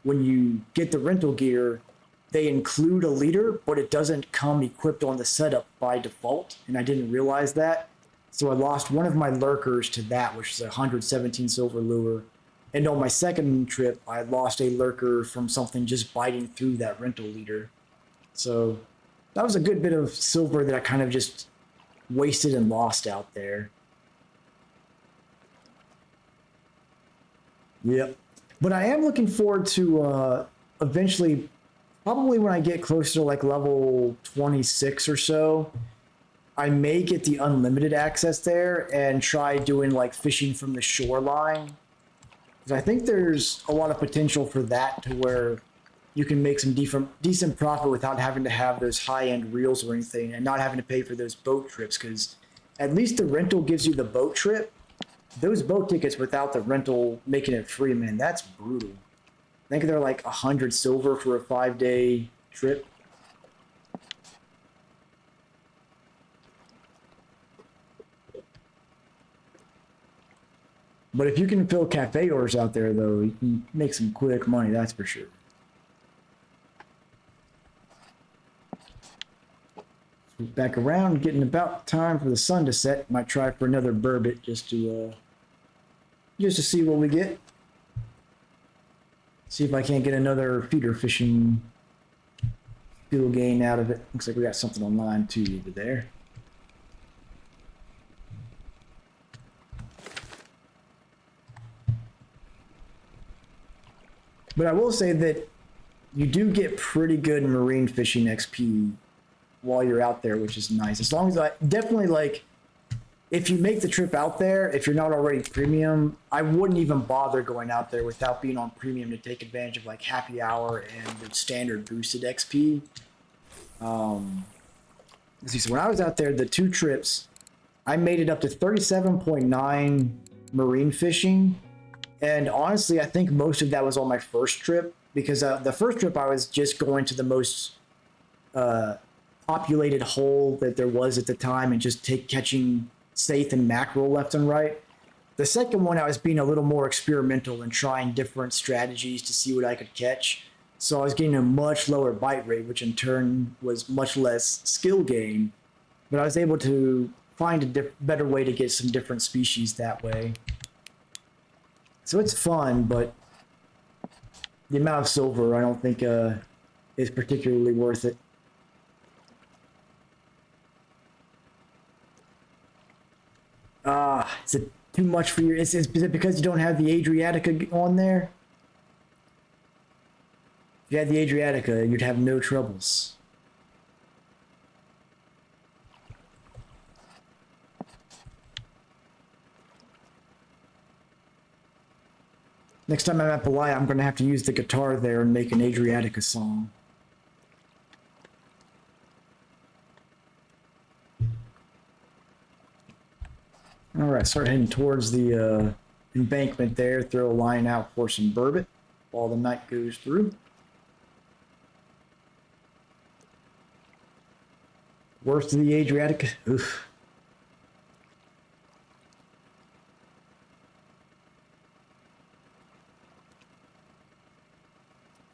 when you get the rental gear, they include a leader, but it doesn't come equipped on the setup by default, and I didn't realize that. So I lost one of my lurkers to that, which is a 117 silver lure. And on my second trip, I lost a lurker from something just biting through that rental leader. So that was a good bit of silver that I kind of just wasted and lost out there. Yep. But I am looking forward to eventually, probably when I get closer to like level 26 or so, I may get the unlimited access there and try doing like fishing from the shoreline. Because I think there's a lot of potential for that to where you can make some decent profit without having to have those high-end reels or anything and not having to pay for those boat trips. Because at least the rental gives you the boat trip. Those boat tickets without the rental making it free, man, that's brutal. I think they're like 100 silver for a 5-day trip. But if you can fill cafe orders out there, though, you can make some quick money, that's for sure. Back around, getting about time for the sun to set. Might try for another burbot just to see what we get. See if I can't get another feeder fishing skill gain out of it. Looks like we got something online too over there. But I will say that you do get pretty good marine fishing XP while you're out there, which is nice. As long as definitely like, if you make the trip out there, if you're not already premium, I wouldn't even bother going out there without being on premium to take advantage of like happy hour and the standard boosted XP. Let's see, so when I was out there, the 2 trips, I made it up to 37.9 marine fishing. And honestly, I think most of that was on my first trip because the first trip I was just going to the most populated hole that there was at the time and just catching saithe and mackerel left and right. The second one, I was being a little more experimental and trying different strategies to see what I could catch. So I was getting a much lower bite rate, which in turn was much less skill gain. But I was able to find a better way to get some different species that way. So it's fun, but the amount of silver I don't think is particularly worth it. Is it too much for your... Is it because you don't have the Adriatica on there? If you had the Adriatica, you'd have no troubles. Next time I'm at Belaya, I'm going to have to use the guitar there and make an Adriatica song. All right, start heading towards the embankment there. Throw a line out for some burbot while the night goes through. Worst of the Adriatica. Oof.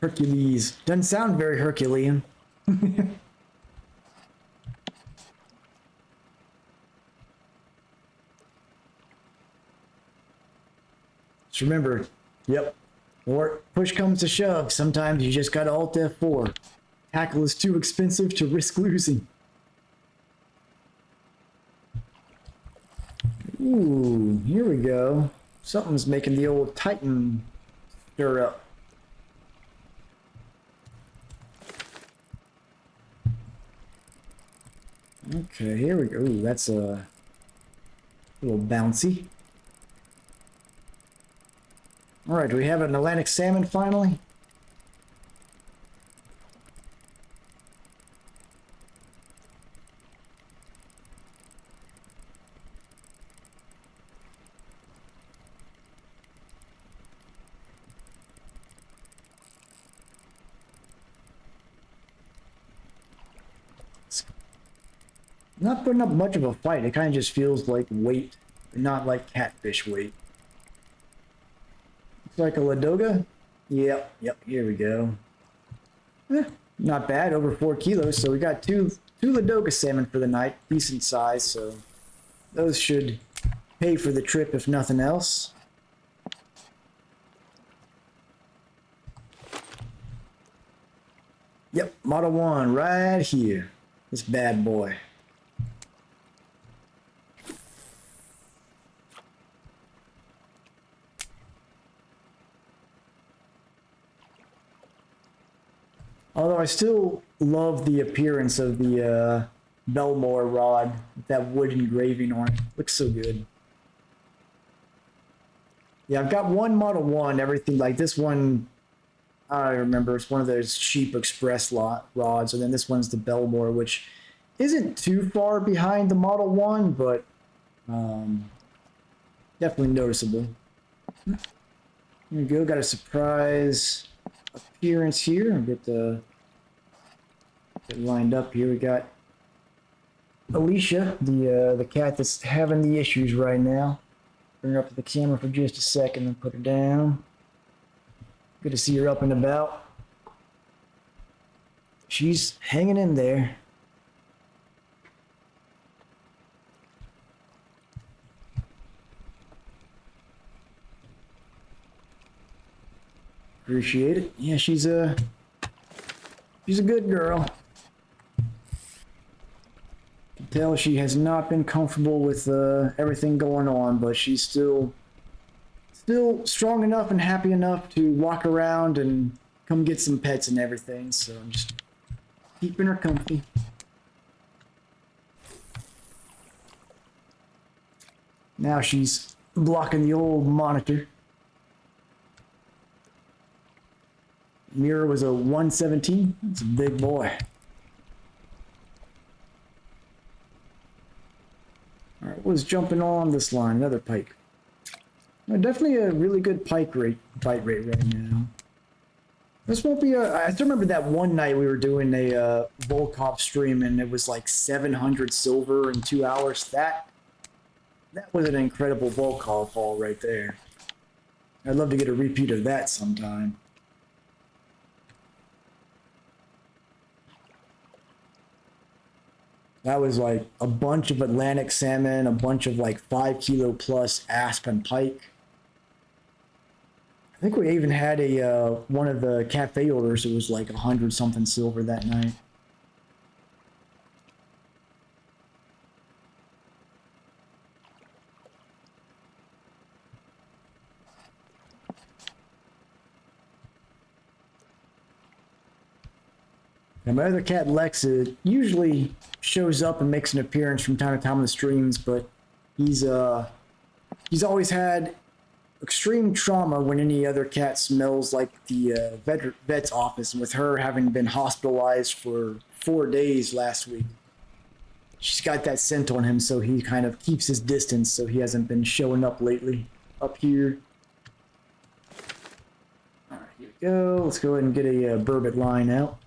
Hercules. Doesn't sound very Herculean. Just remember, yep. Or push comes to shove. Sometimes you just gotta Alt F4. Tackle is too expensive to risk losing. Ooh, here we go. Something's making the old Titan stir up. Okay, here we go. Ooh, that's a little bouncy. All right, do we have an Atlantic salmon finally? Not putting up much of a fight. It kind of just feels like weight, not like catfish weight. Looks like a Ladoga. Yep, here we go. Not bad, over 4 kilos. So we got two Ladoga salmon for the night, decent size. So those should pay for the trip if nothing else. Yep, Model 1 right here. This bad boy. Although I still love the appearance of the Belmore rod with that wood engraving on it. Looks so good. Yeah, I've got one Model 1, everything like this one. I remember it's one of those cheap express rods, and then this one's the Belmore, which isn't too far behind the Model 1, but definitely noticeable. Here we go, got a surprise appearance here. I'll get lined up here. We got Alicia, the cat that's having the issues right now. Bring her up to the camera for just a second and put her down. Good to see her up and about. She's hanging in there. Appreciate it. Yeah, she's a good girl. Can tell she has not been comfortable with everything going on, but she's still strong enough and happy enough to walk around and come get some pets and everything. So I'm just keeping her comfy. Now she's blocking the old monitor. Mirror was a 117. It's a big boy. All right, what was jumping on this line? Another pike. Definitely a really good bite rate right now. This won't be I still remember that one night we were doing a Volkhov stream and it was like 700 silver in 2 hours. That was an incredible Volkhov haul right there. I'd love to get a repeat of that sometime. That was like a bunch of Atlantic salmon, a bunch of like 5 kilo plus aspen pike. I think we even had a one of the cafe orders. It was like 100 something silver that night. And my other cat Lex usually shows up and makes an appearance from time to time on the streams, but he's always had extreme trauma when any other cat smells like the vet's office, and with her having been hospitalized for 4 days last week, she's got that scent on him, so he kind of keeps his distance, so he hasn't been showing up lately up here. All right, here we go. Let's go ahead and get a burbot line out.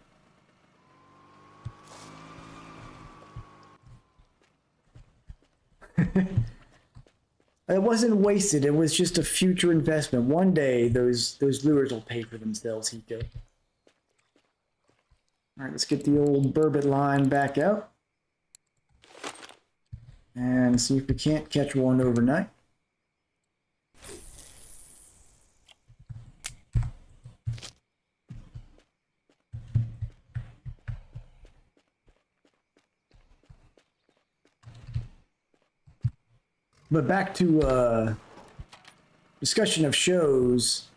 It wasn't wasted. It was just a future investment. One day, those lures will pay for themselves, Hiko. All right, let's get the old burbot line back out and see if we can't catch one overnight. But back to discussion of shows.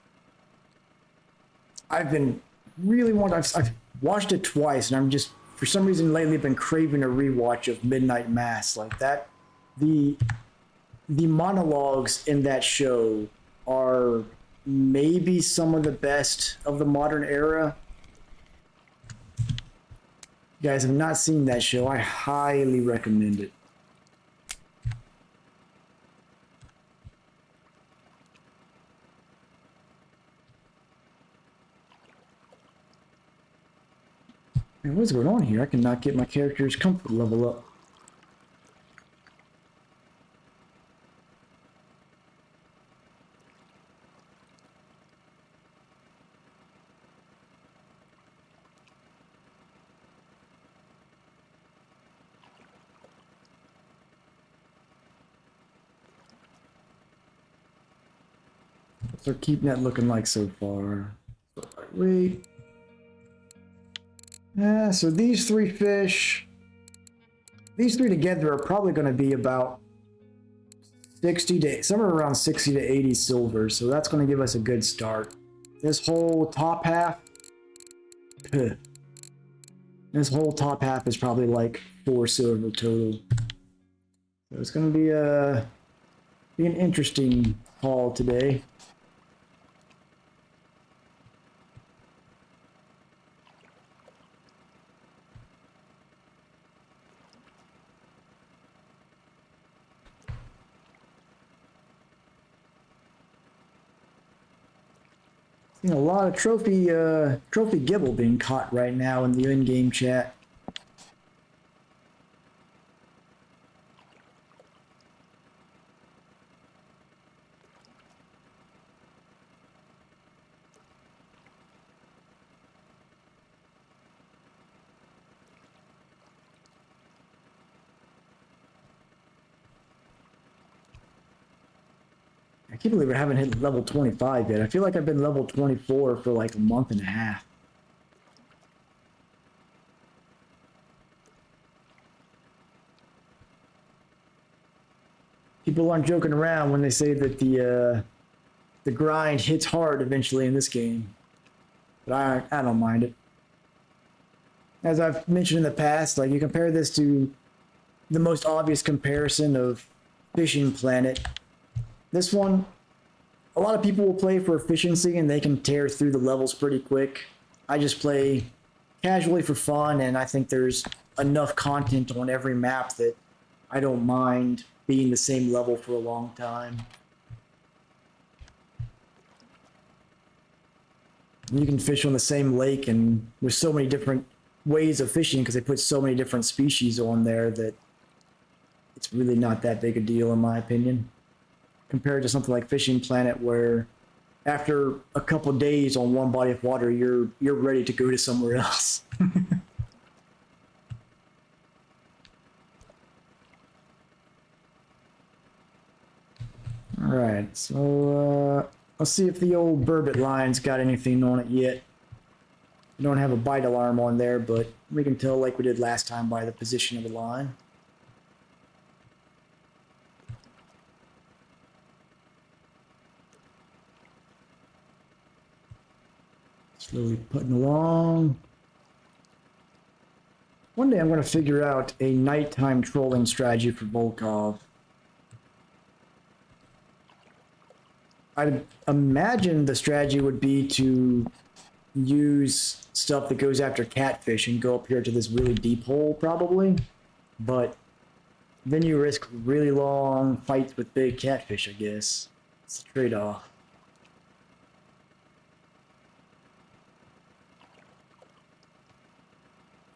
I've been really I've watched it twice, and I'm just for some reason lately I've been craving a rewatch of Midnight Mass. Like that, the monologues in that show are maybe some of the best of the modern era. You guys have not seen that show, I highly recommend it. Man, what is going on here? I cannot get my character's comfort level up. What's our keep net looking like so far? Wait. Yeah, so these three fish, these three together are probably going to be about 60 to somewhere around 60 to 80 silver. So that's going to give us a good start. This whole top half, this whole top half is probably like 4 silver total. So it's going to be an interesting haul today. A lot of trophy gibble being caught right now in the in-game chat. I can't believe I haven't hit level 25 yet. I feel like I've been level 24 for like a month and a half. People aren't joking around when they say that the grind hits hard eventually in this game. But I don't mind it. As I've mentioned in the past, like you compare this to the most obvious comparison of Fishing Planet. This one, a lot of people will play for efficiency and they can tear through the levels pretty quick. I just play casually for fun, and I think there's enough content on every map that I don't mind being the same level for a long time. You can fish on the same lake, and with so many different ways of fishing because they put so many different species on there that it's really not that big a deal in my opinion. Compared to something like Fishing Planet, where after a couple days on one body of water, you're ready to go to somewhere else. All right, so let's see if the old burbot line's got anything on it yet. We don't have a bite alarm on there, but we can tell like we did last time by the position of the line. Slowly putting along. One day I'm going to figure out a nighttime trolling strategy for Volkhov. I'd imagine the strategy would be to use stuff that goes after catfish and go up here to this really deep hole probably, but then you risk really long fights with big catfish, I guess. It's a trade-off.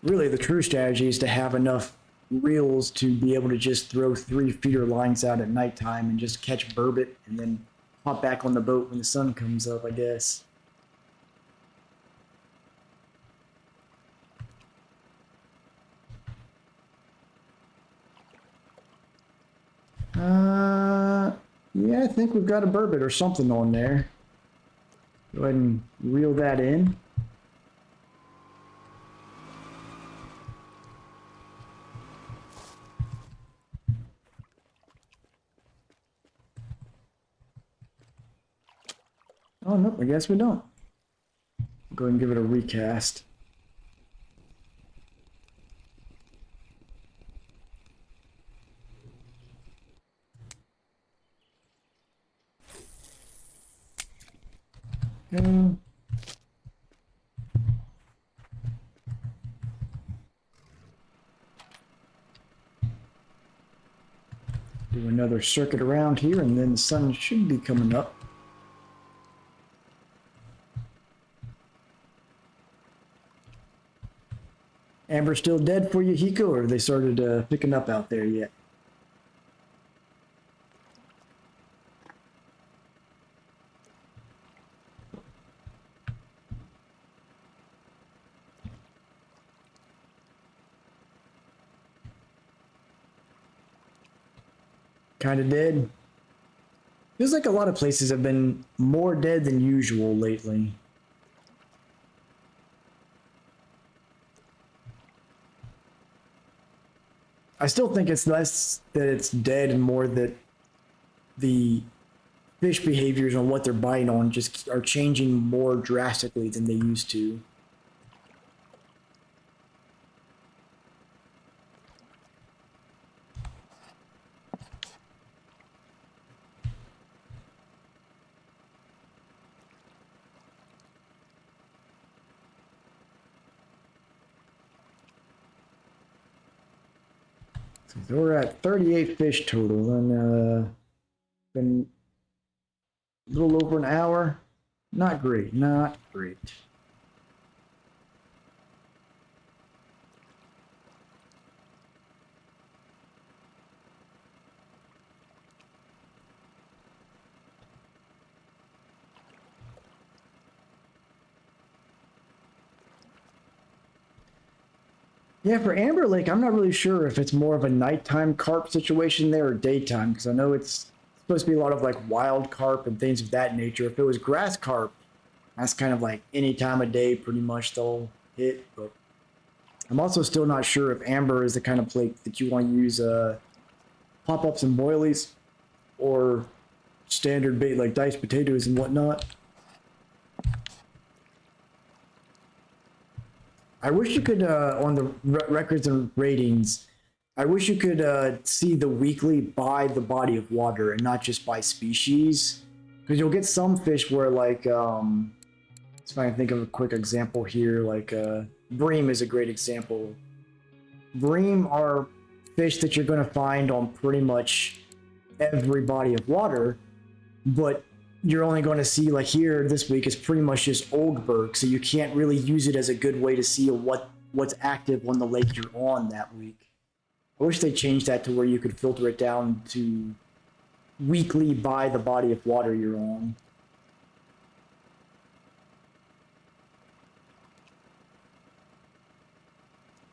Really, the true strategy is to have enough reels to be able to just throw 3 feeder lines out at nighttime and just catch burbot and then hop back on the boat when the sun comes up, I guess. Yeah, I think we've got a burbot or something on there. Go ahead and reel that in. Oh, nope, I guess we don't. Go ahead and give it a recast. go. Do another circuit around here, and then the sun should be coming up. Amber still dead for you, Hiko, or have they started picking up out there yet? Kind of dead. Feels like a lot of places have been more dead than usual lately. I still think it's less that it's dead and more that the fish behaviors on what they're biting on just are changing more drastically than they used to. So we're at 38 fish total, and been a little over an hour. Not great, not great. Yeah, for Amber Lake, I'm not really sure if it's more of a nighttime carp situation there or daytime, because I know it's supposed to be a lot of like wild carp and things of that nature. If it was grass carp, that's kind of like any time of day pretty much they'll hit. But I'm also still not sure if Amber is the kind of lake that you want to use pop-ups and boilies or standard bait like diced potatoes and whatnot. I wish you could, on the records and ratings, I wish you could see the weekly by the body of water and not just by species. Because you'll get some fish where, like, if I can think of a quick example here, like bream is a great example. Bream are fish that you're going to find on pretty much every body of water, but you're only going to see, like here this week, is pretty much just Oldberg, so you can't really use it as a good way to see what's active on the lake you're on that week. I wish they changed that to where you could filter it down to weekly by the body of water you're on.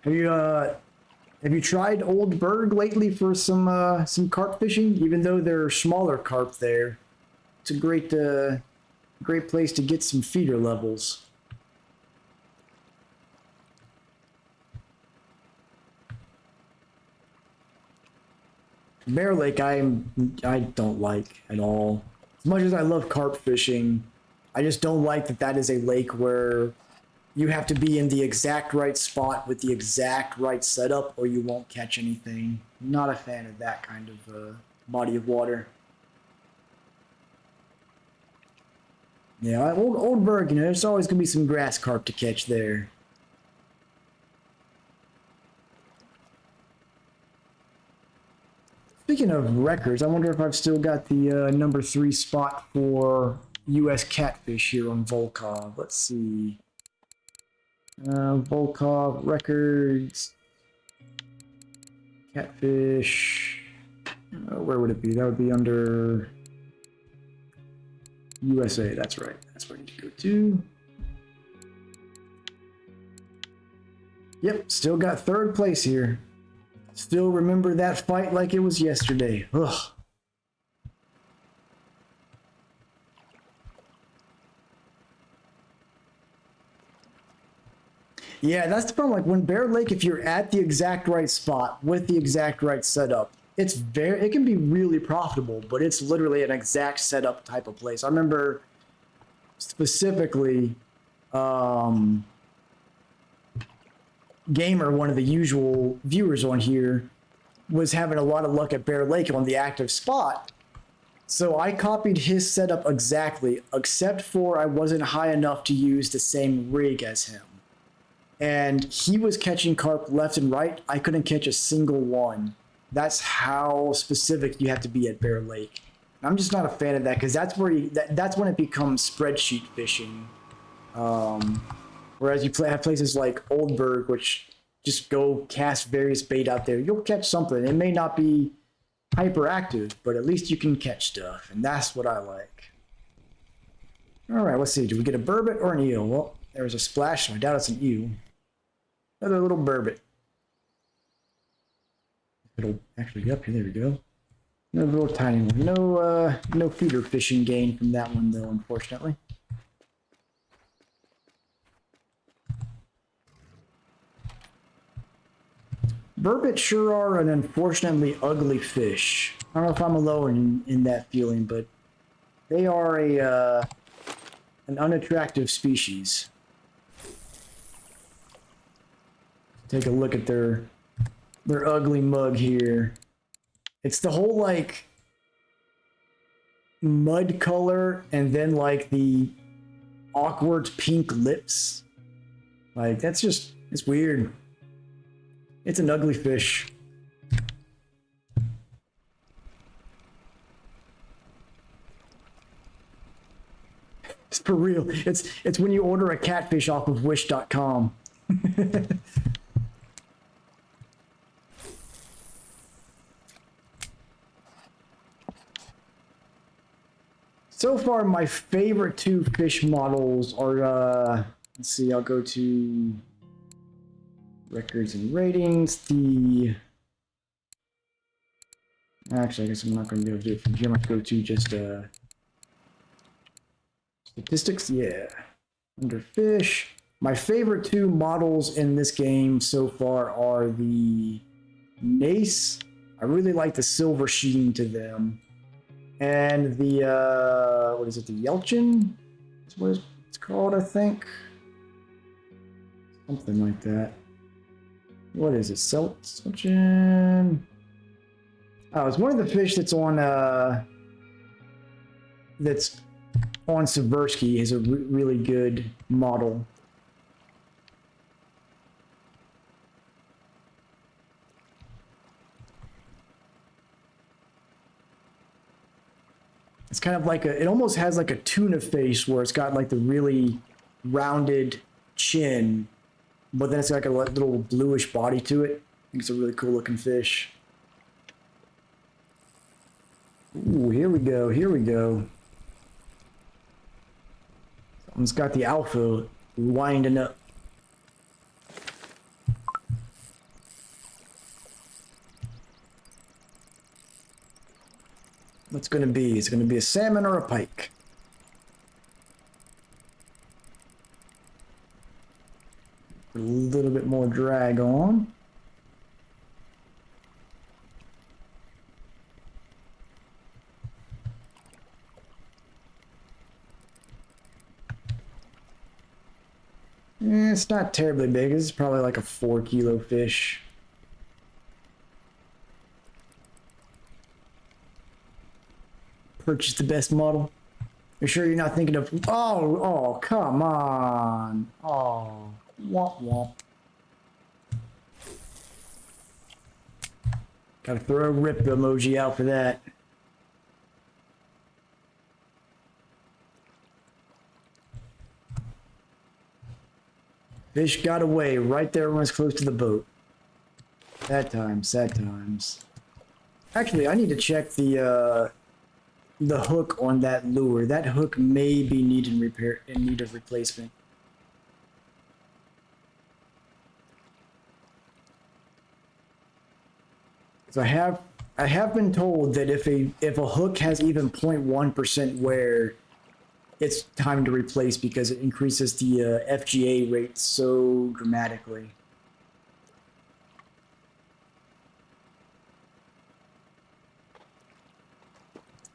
Have you tried Oldberg lately for some carp fishing? Even though there are smaller carp there, it's a great place to get some feeder levels. Bear Lake, I don't like at all. As much as I love carp fishing, I just don't like that is a lake where you have to be in the exact right spot with the exact right setup or you won't catch anything. Not a fan of that kind of body of water. Yeah, Oldberg, you know, there's always going to be some grass carp to catch there. Speaking of records, I wonder if I've still got the number 3 spot for U.S. catfish here on Volkhov. Let's see. Volkhov records. Catfish. Where would it be? That would be under USA. That's right. That's where I need to go to. Yep, still got 3rd place here. Still remember that fight like it was yesterday. Ugh. Yeah, that's the problem. Like when Bear Lake, if you're at the exact right spot with the exact right setup, it can be really profitable, but it's literally an exact setup type of place. I remember specifically Gamer, one of the usual viewers on here, was having a lot of luck at Bear Lake on the active spot, So I copied his setup exactly, except for I wasn't high enough to use the same rig as him. And he was catching carp left and right. I couldn't catch a single one. That's how specific you have to be at Bear Lake. I'm just not a fan of that because that's where that's when it becomes spreadsheet fishing. Whereas you have places like Oldberg, which just go cast various bait out there. You'll catch something. It may not be hyperactive, but at least you can catch stuff, and that's what I like. All right, let's see. Do we get a burbot or an eel? Well, there's a splash, so I doubt it's an eel. Another little burbot. It'll actually up here. There we go. Another little tiny one. No feeder fishing gain from that one though, unfortunately. Burbot sure are an unfortunately ugly fish. I don't know if I'm alone in that feeling, but they are an unattractive species. Take a look at their ugly mug here. It's the whole like mud color and then like the awkward pink lips. Like that's just, it's weird. It's an ugly fish. It's for real. It's when you order a catfish off of wish.com. So far, my favorite two fish models are, let's see, I'll go to records and ratings. Actually, I guess I'm not going to be able to do it from here. I'm going to go to just statistics. Yeah, under fish. My favorite two models in this game so far are the Nace. I really like the silver sheen to them. And the, what is it, the Yelchin? That's what it's called, I think. Something like that. What is it? Selchin? Oh, it's one of the fish that's on Seversky is a really good model. It's kind of like it almost has like a tuna face where it's got like the really rounded chin, but then it's like a little bluish body to it. I think it's a really cool looking fish. Ooh, here we go, here we go. Someone's got the alpha winding up. What's it going to be? Is it going to be a salmon or a pike? A little bit more drag on. It's not terribly big. This is probably like a 4-kilo fish. Purchase the best model. You're sure you're not thinking of, oh, come on. Oh, womp womp. Gotta throw a rip emoji out for that. Fish got away right there when it's close to the boat. Sad times. Actually, I need to check the hook on that lure. That hook may be in need of replacement. So I have been told that if a hook has even 0.1% wear, it's time to replace because it increases the FGA rate so dramatically.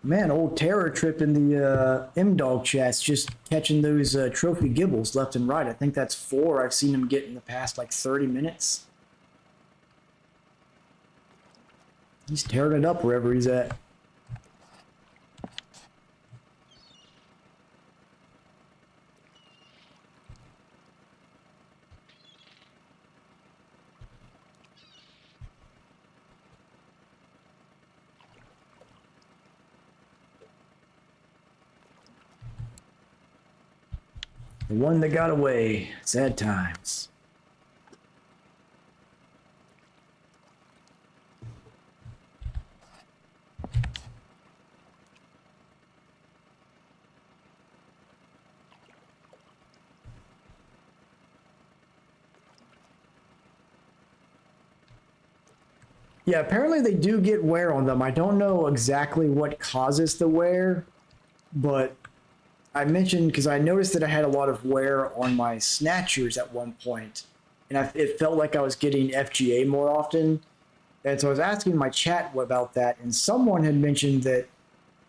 Man, old Terror Trip in the M-Dog chats just catching those trophy gibbles left and right. I think that's 4 I've seen him get in the past like 30 minutes. He's tearing it up wherever he's at. The one that got away. Sad times. Yeah, apparently they do get wear on them. I don't know exactly what causes the wear, but I mentioned because I noticed that I had a lot of wear on my snatchers at one point, and it felt like I was getting FGA more often. And so I was asking my chat about that, and someone had mentioned that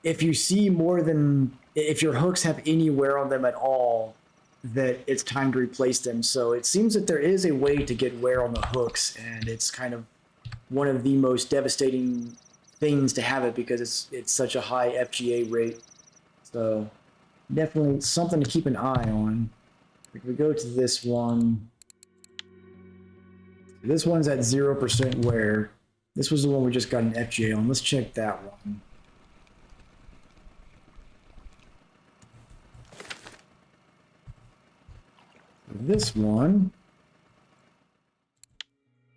if you see more than, if your hooks have any wear on them at all, that it's time to replace them. So it seems that there is a way to get wear on the hooks, and it's kind of one of the most devastating things to have it because it's such a high FGA rate. So definitely something to keep an eye on. If we go to this one, this one's at 0% wear. This was the one we just got an FGA on. Let's check that one. This one,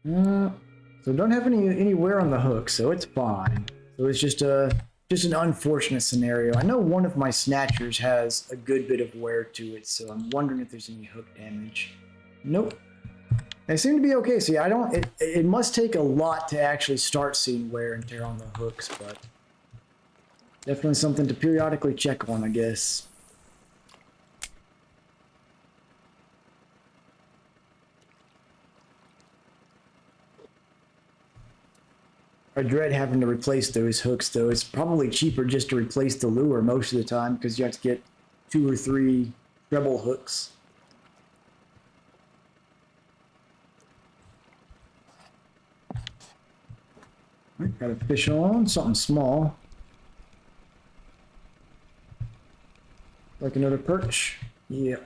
so don't have any wear on the hook, so it's fine. So it's just an unfortunate scenario. I know one of my snatchers has a good bit of wear to it, so I'm wondering if there's any hook damage. Nope. They seem to be okay. See, I don't. It must take a lot to actually start seeing wear and tear on the hooks, but definitely something to periodically check on, I guess. I dread having to replace those hooks, though. It's probably cheaper just to replace the lure most of the time because you have to get 2 or 3 treble hooks. Got a fish on, something small. Like another perch. Yeah.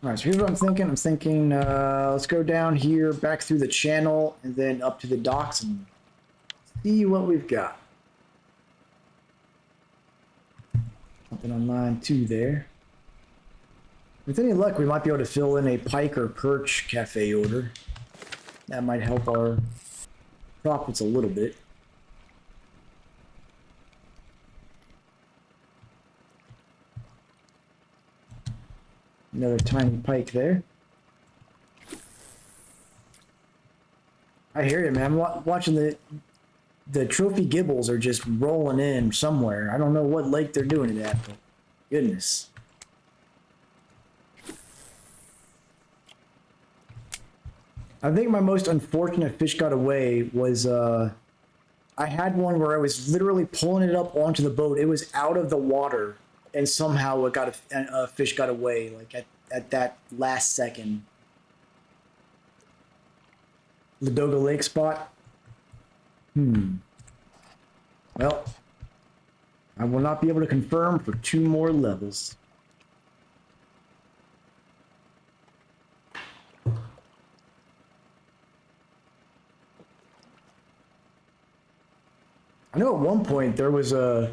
All right, so here's what I'm thinking. I'm thinking, let's go down here, back through the channel, and then up to the docks and see what we've got. Something on line 2 there. With any luck, we might be able to fill in a pike or perch cafe order. That might help our profits a little bit. Another tiny pike there. I hear you, man. I'm watching the trophy gibbles are just rolling in somewhere. I don't know what lake they're doing it at, but goodness. I think my most unfortunate fish got away was I had one where I was literally pulling it up onto the boat. It was out of the water, and somehow it got a fish got away, like at that last second. Ladoga Lake spot. Well, I will not be able to confirm for 2 more levels. I know at one point there was a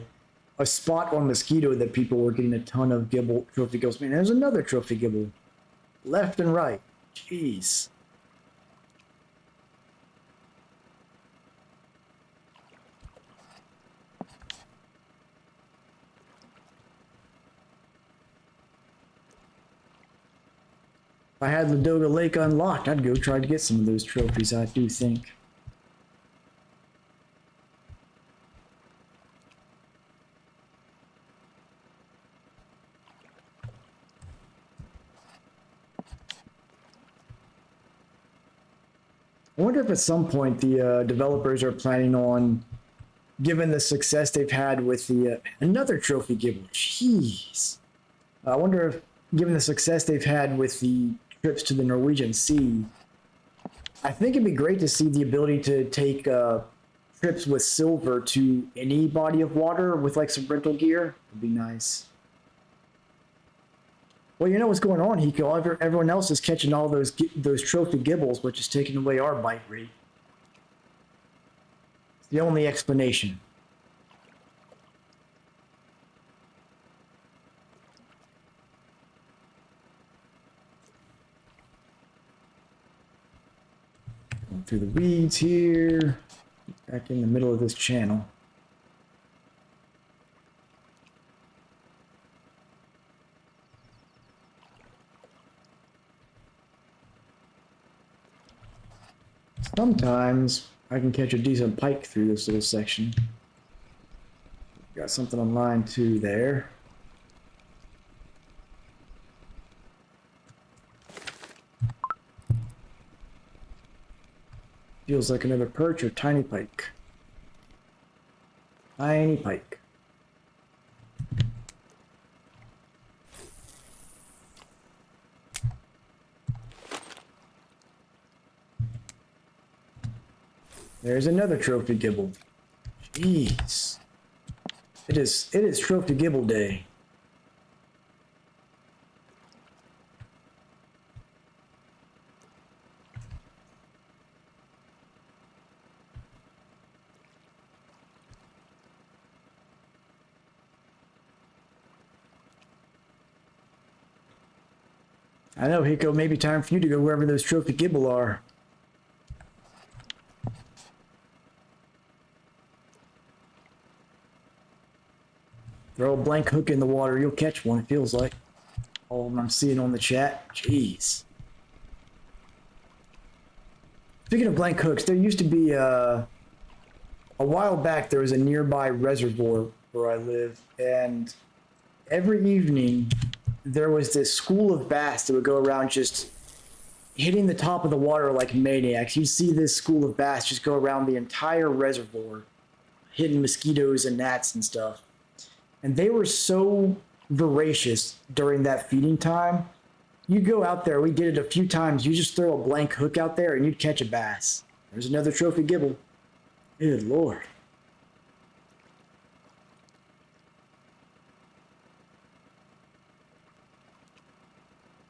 spot on Mosquito that people were getting a ton of trophy gibbles. Man, there's another trophy gibble. Left and right. Jeez. If I had Ladoga Lake unlocked, I'd go try to get some of those trophies, I do think. I wonder if at some point the developers are planning on, given the success they've had with the another trophy gibble. Jeez. I wonder if, given the success they've had with the trips to the Norwegian Sea, I think it'd be great to see the ability to take trips with silver to any body of water with like some rental gear. It'd be nice. Well, you know what's going on, Hiko. Everyone else is catching all those trophy gibbles, which is taking away our bite rate. The only explanation. Going through the weeds here. Back in the middle of this channel. Sometimes I can catch a decent pike through this little section. Got something on line 2 there. Feels like another perch or tiny pike. Tiny pike. There's another trophy gibble. Jeez. It is trophy gibble day. I know, Hiko, maybe time for you to go wherever those trophy gibble are. Throw a blank hook in the water, you'll catch one, it feels like. All of them I'm seeing on the chat. Jeez. Speaking of blank hooks, there used to be a while back there was a nearby reservoir where I live, and every evening there was this school of bass that would go around just hitting the top of the water like maniacs. You'd see this school of bass just go around the entire reservoir, hitting mosquitoes and gnats and stuff. And they were so voracious during that feeding time. You go out there, we did it a few times, you just throw a blank hook out there and you'd catch a bass. There's another trophy gibble. Good Lord.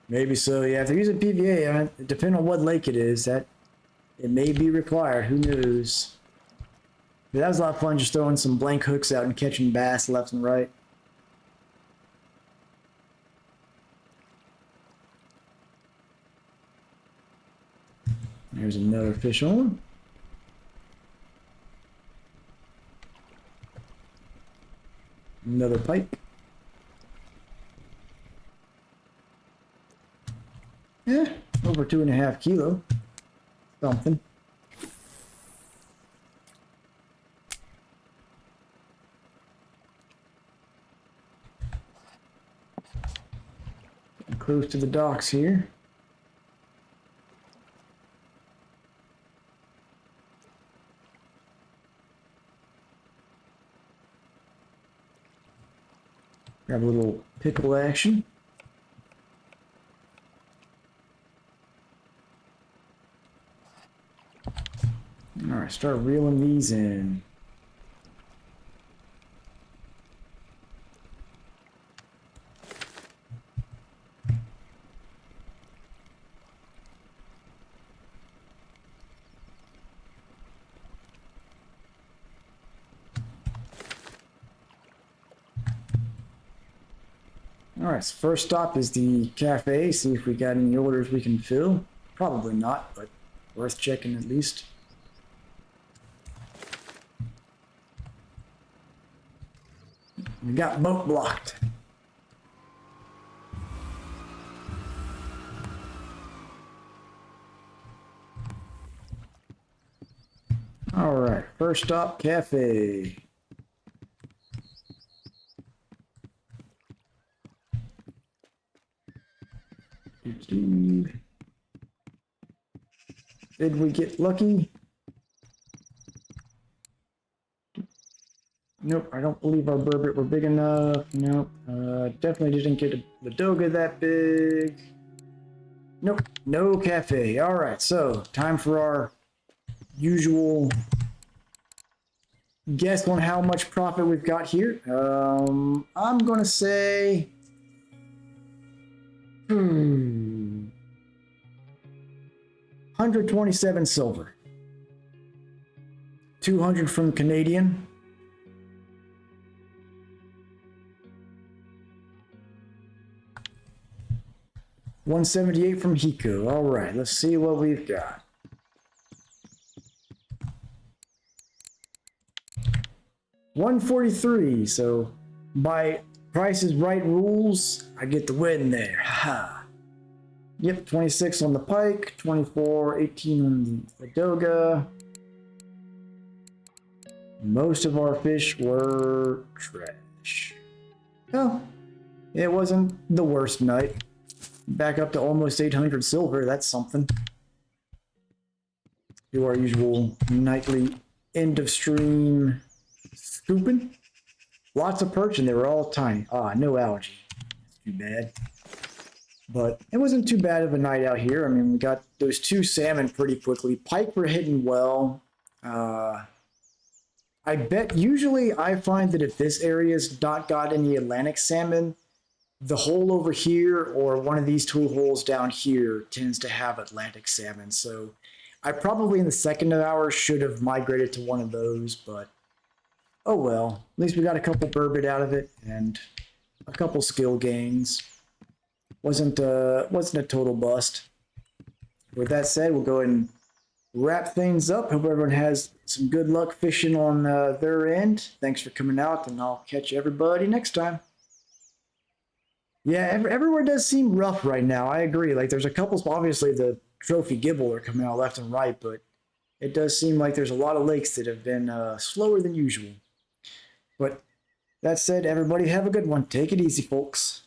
Maybe so, yeah. If they're using PVA, depending on what lake it is, that it may be required. Who knows? But that was a lot of fun just throwing some blank hooks out and catching bass left and right. There's another fish on. Another pike. Yeah, over 2.5 kilos. Something. Getting close to the docks here. Grab a little pickle action. All right, start reeling these in. All right, so first stop is the cafe. See if we got any orders we can fill. Probably not, but worth checking at least. We got boat blocked. All right, first stop, cafe. Did we get lucky? Nope, I don't believe our burbot were big enough. Nope, definitely didn't get a Ladoga that big. Nope, no cafe. All right, so time for our usual guess on how much profit we've got here. I'm gonna say, 127 silver. 200 from Canadian. $178 from Hiko. All right, let's see what we've got. $143. So by Price is Right rules, I get the win there. Ha. Yep, 26 on the pike, 24, 18 on the Ladoga. Most of our fish were trash. Oh, it wasn't the worst night. Back up to almost 800 silver, that's something. Do our usual nightly end of stream scooping. Lots of perch and they were all tiny. Ah, no algae. That's too bad. But it wasn't too bad of a night out here. I mean, we got those 2 salmon pretty quickly. Pike were hitting well. I bet usually I find that if this area's not got any Atlantic salmon, the hole over here or one of these 2 holes down here tends to have Atlantic salmon. So I probably in the second hour should have migrated to one of those, but oh well. At least we got a couple burbot out of it and a couple skill gains. Wasn't a total bust. With that said, we'll go ahead and wrap things up. Hope everyone has some good luck fishing on their end. Thanks for coming out, and I'll catch everybody next time. Yeah, everywhere does seem rough right now. I agree. Like, there's a couple, obviously the trophy gibble are coming out left and right, but it does seem like there's a lot of lakes that have been slower than usual. But that said, everybody have a good one. Take it easy, folks.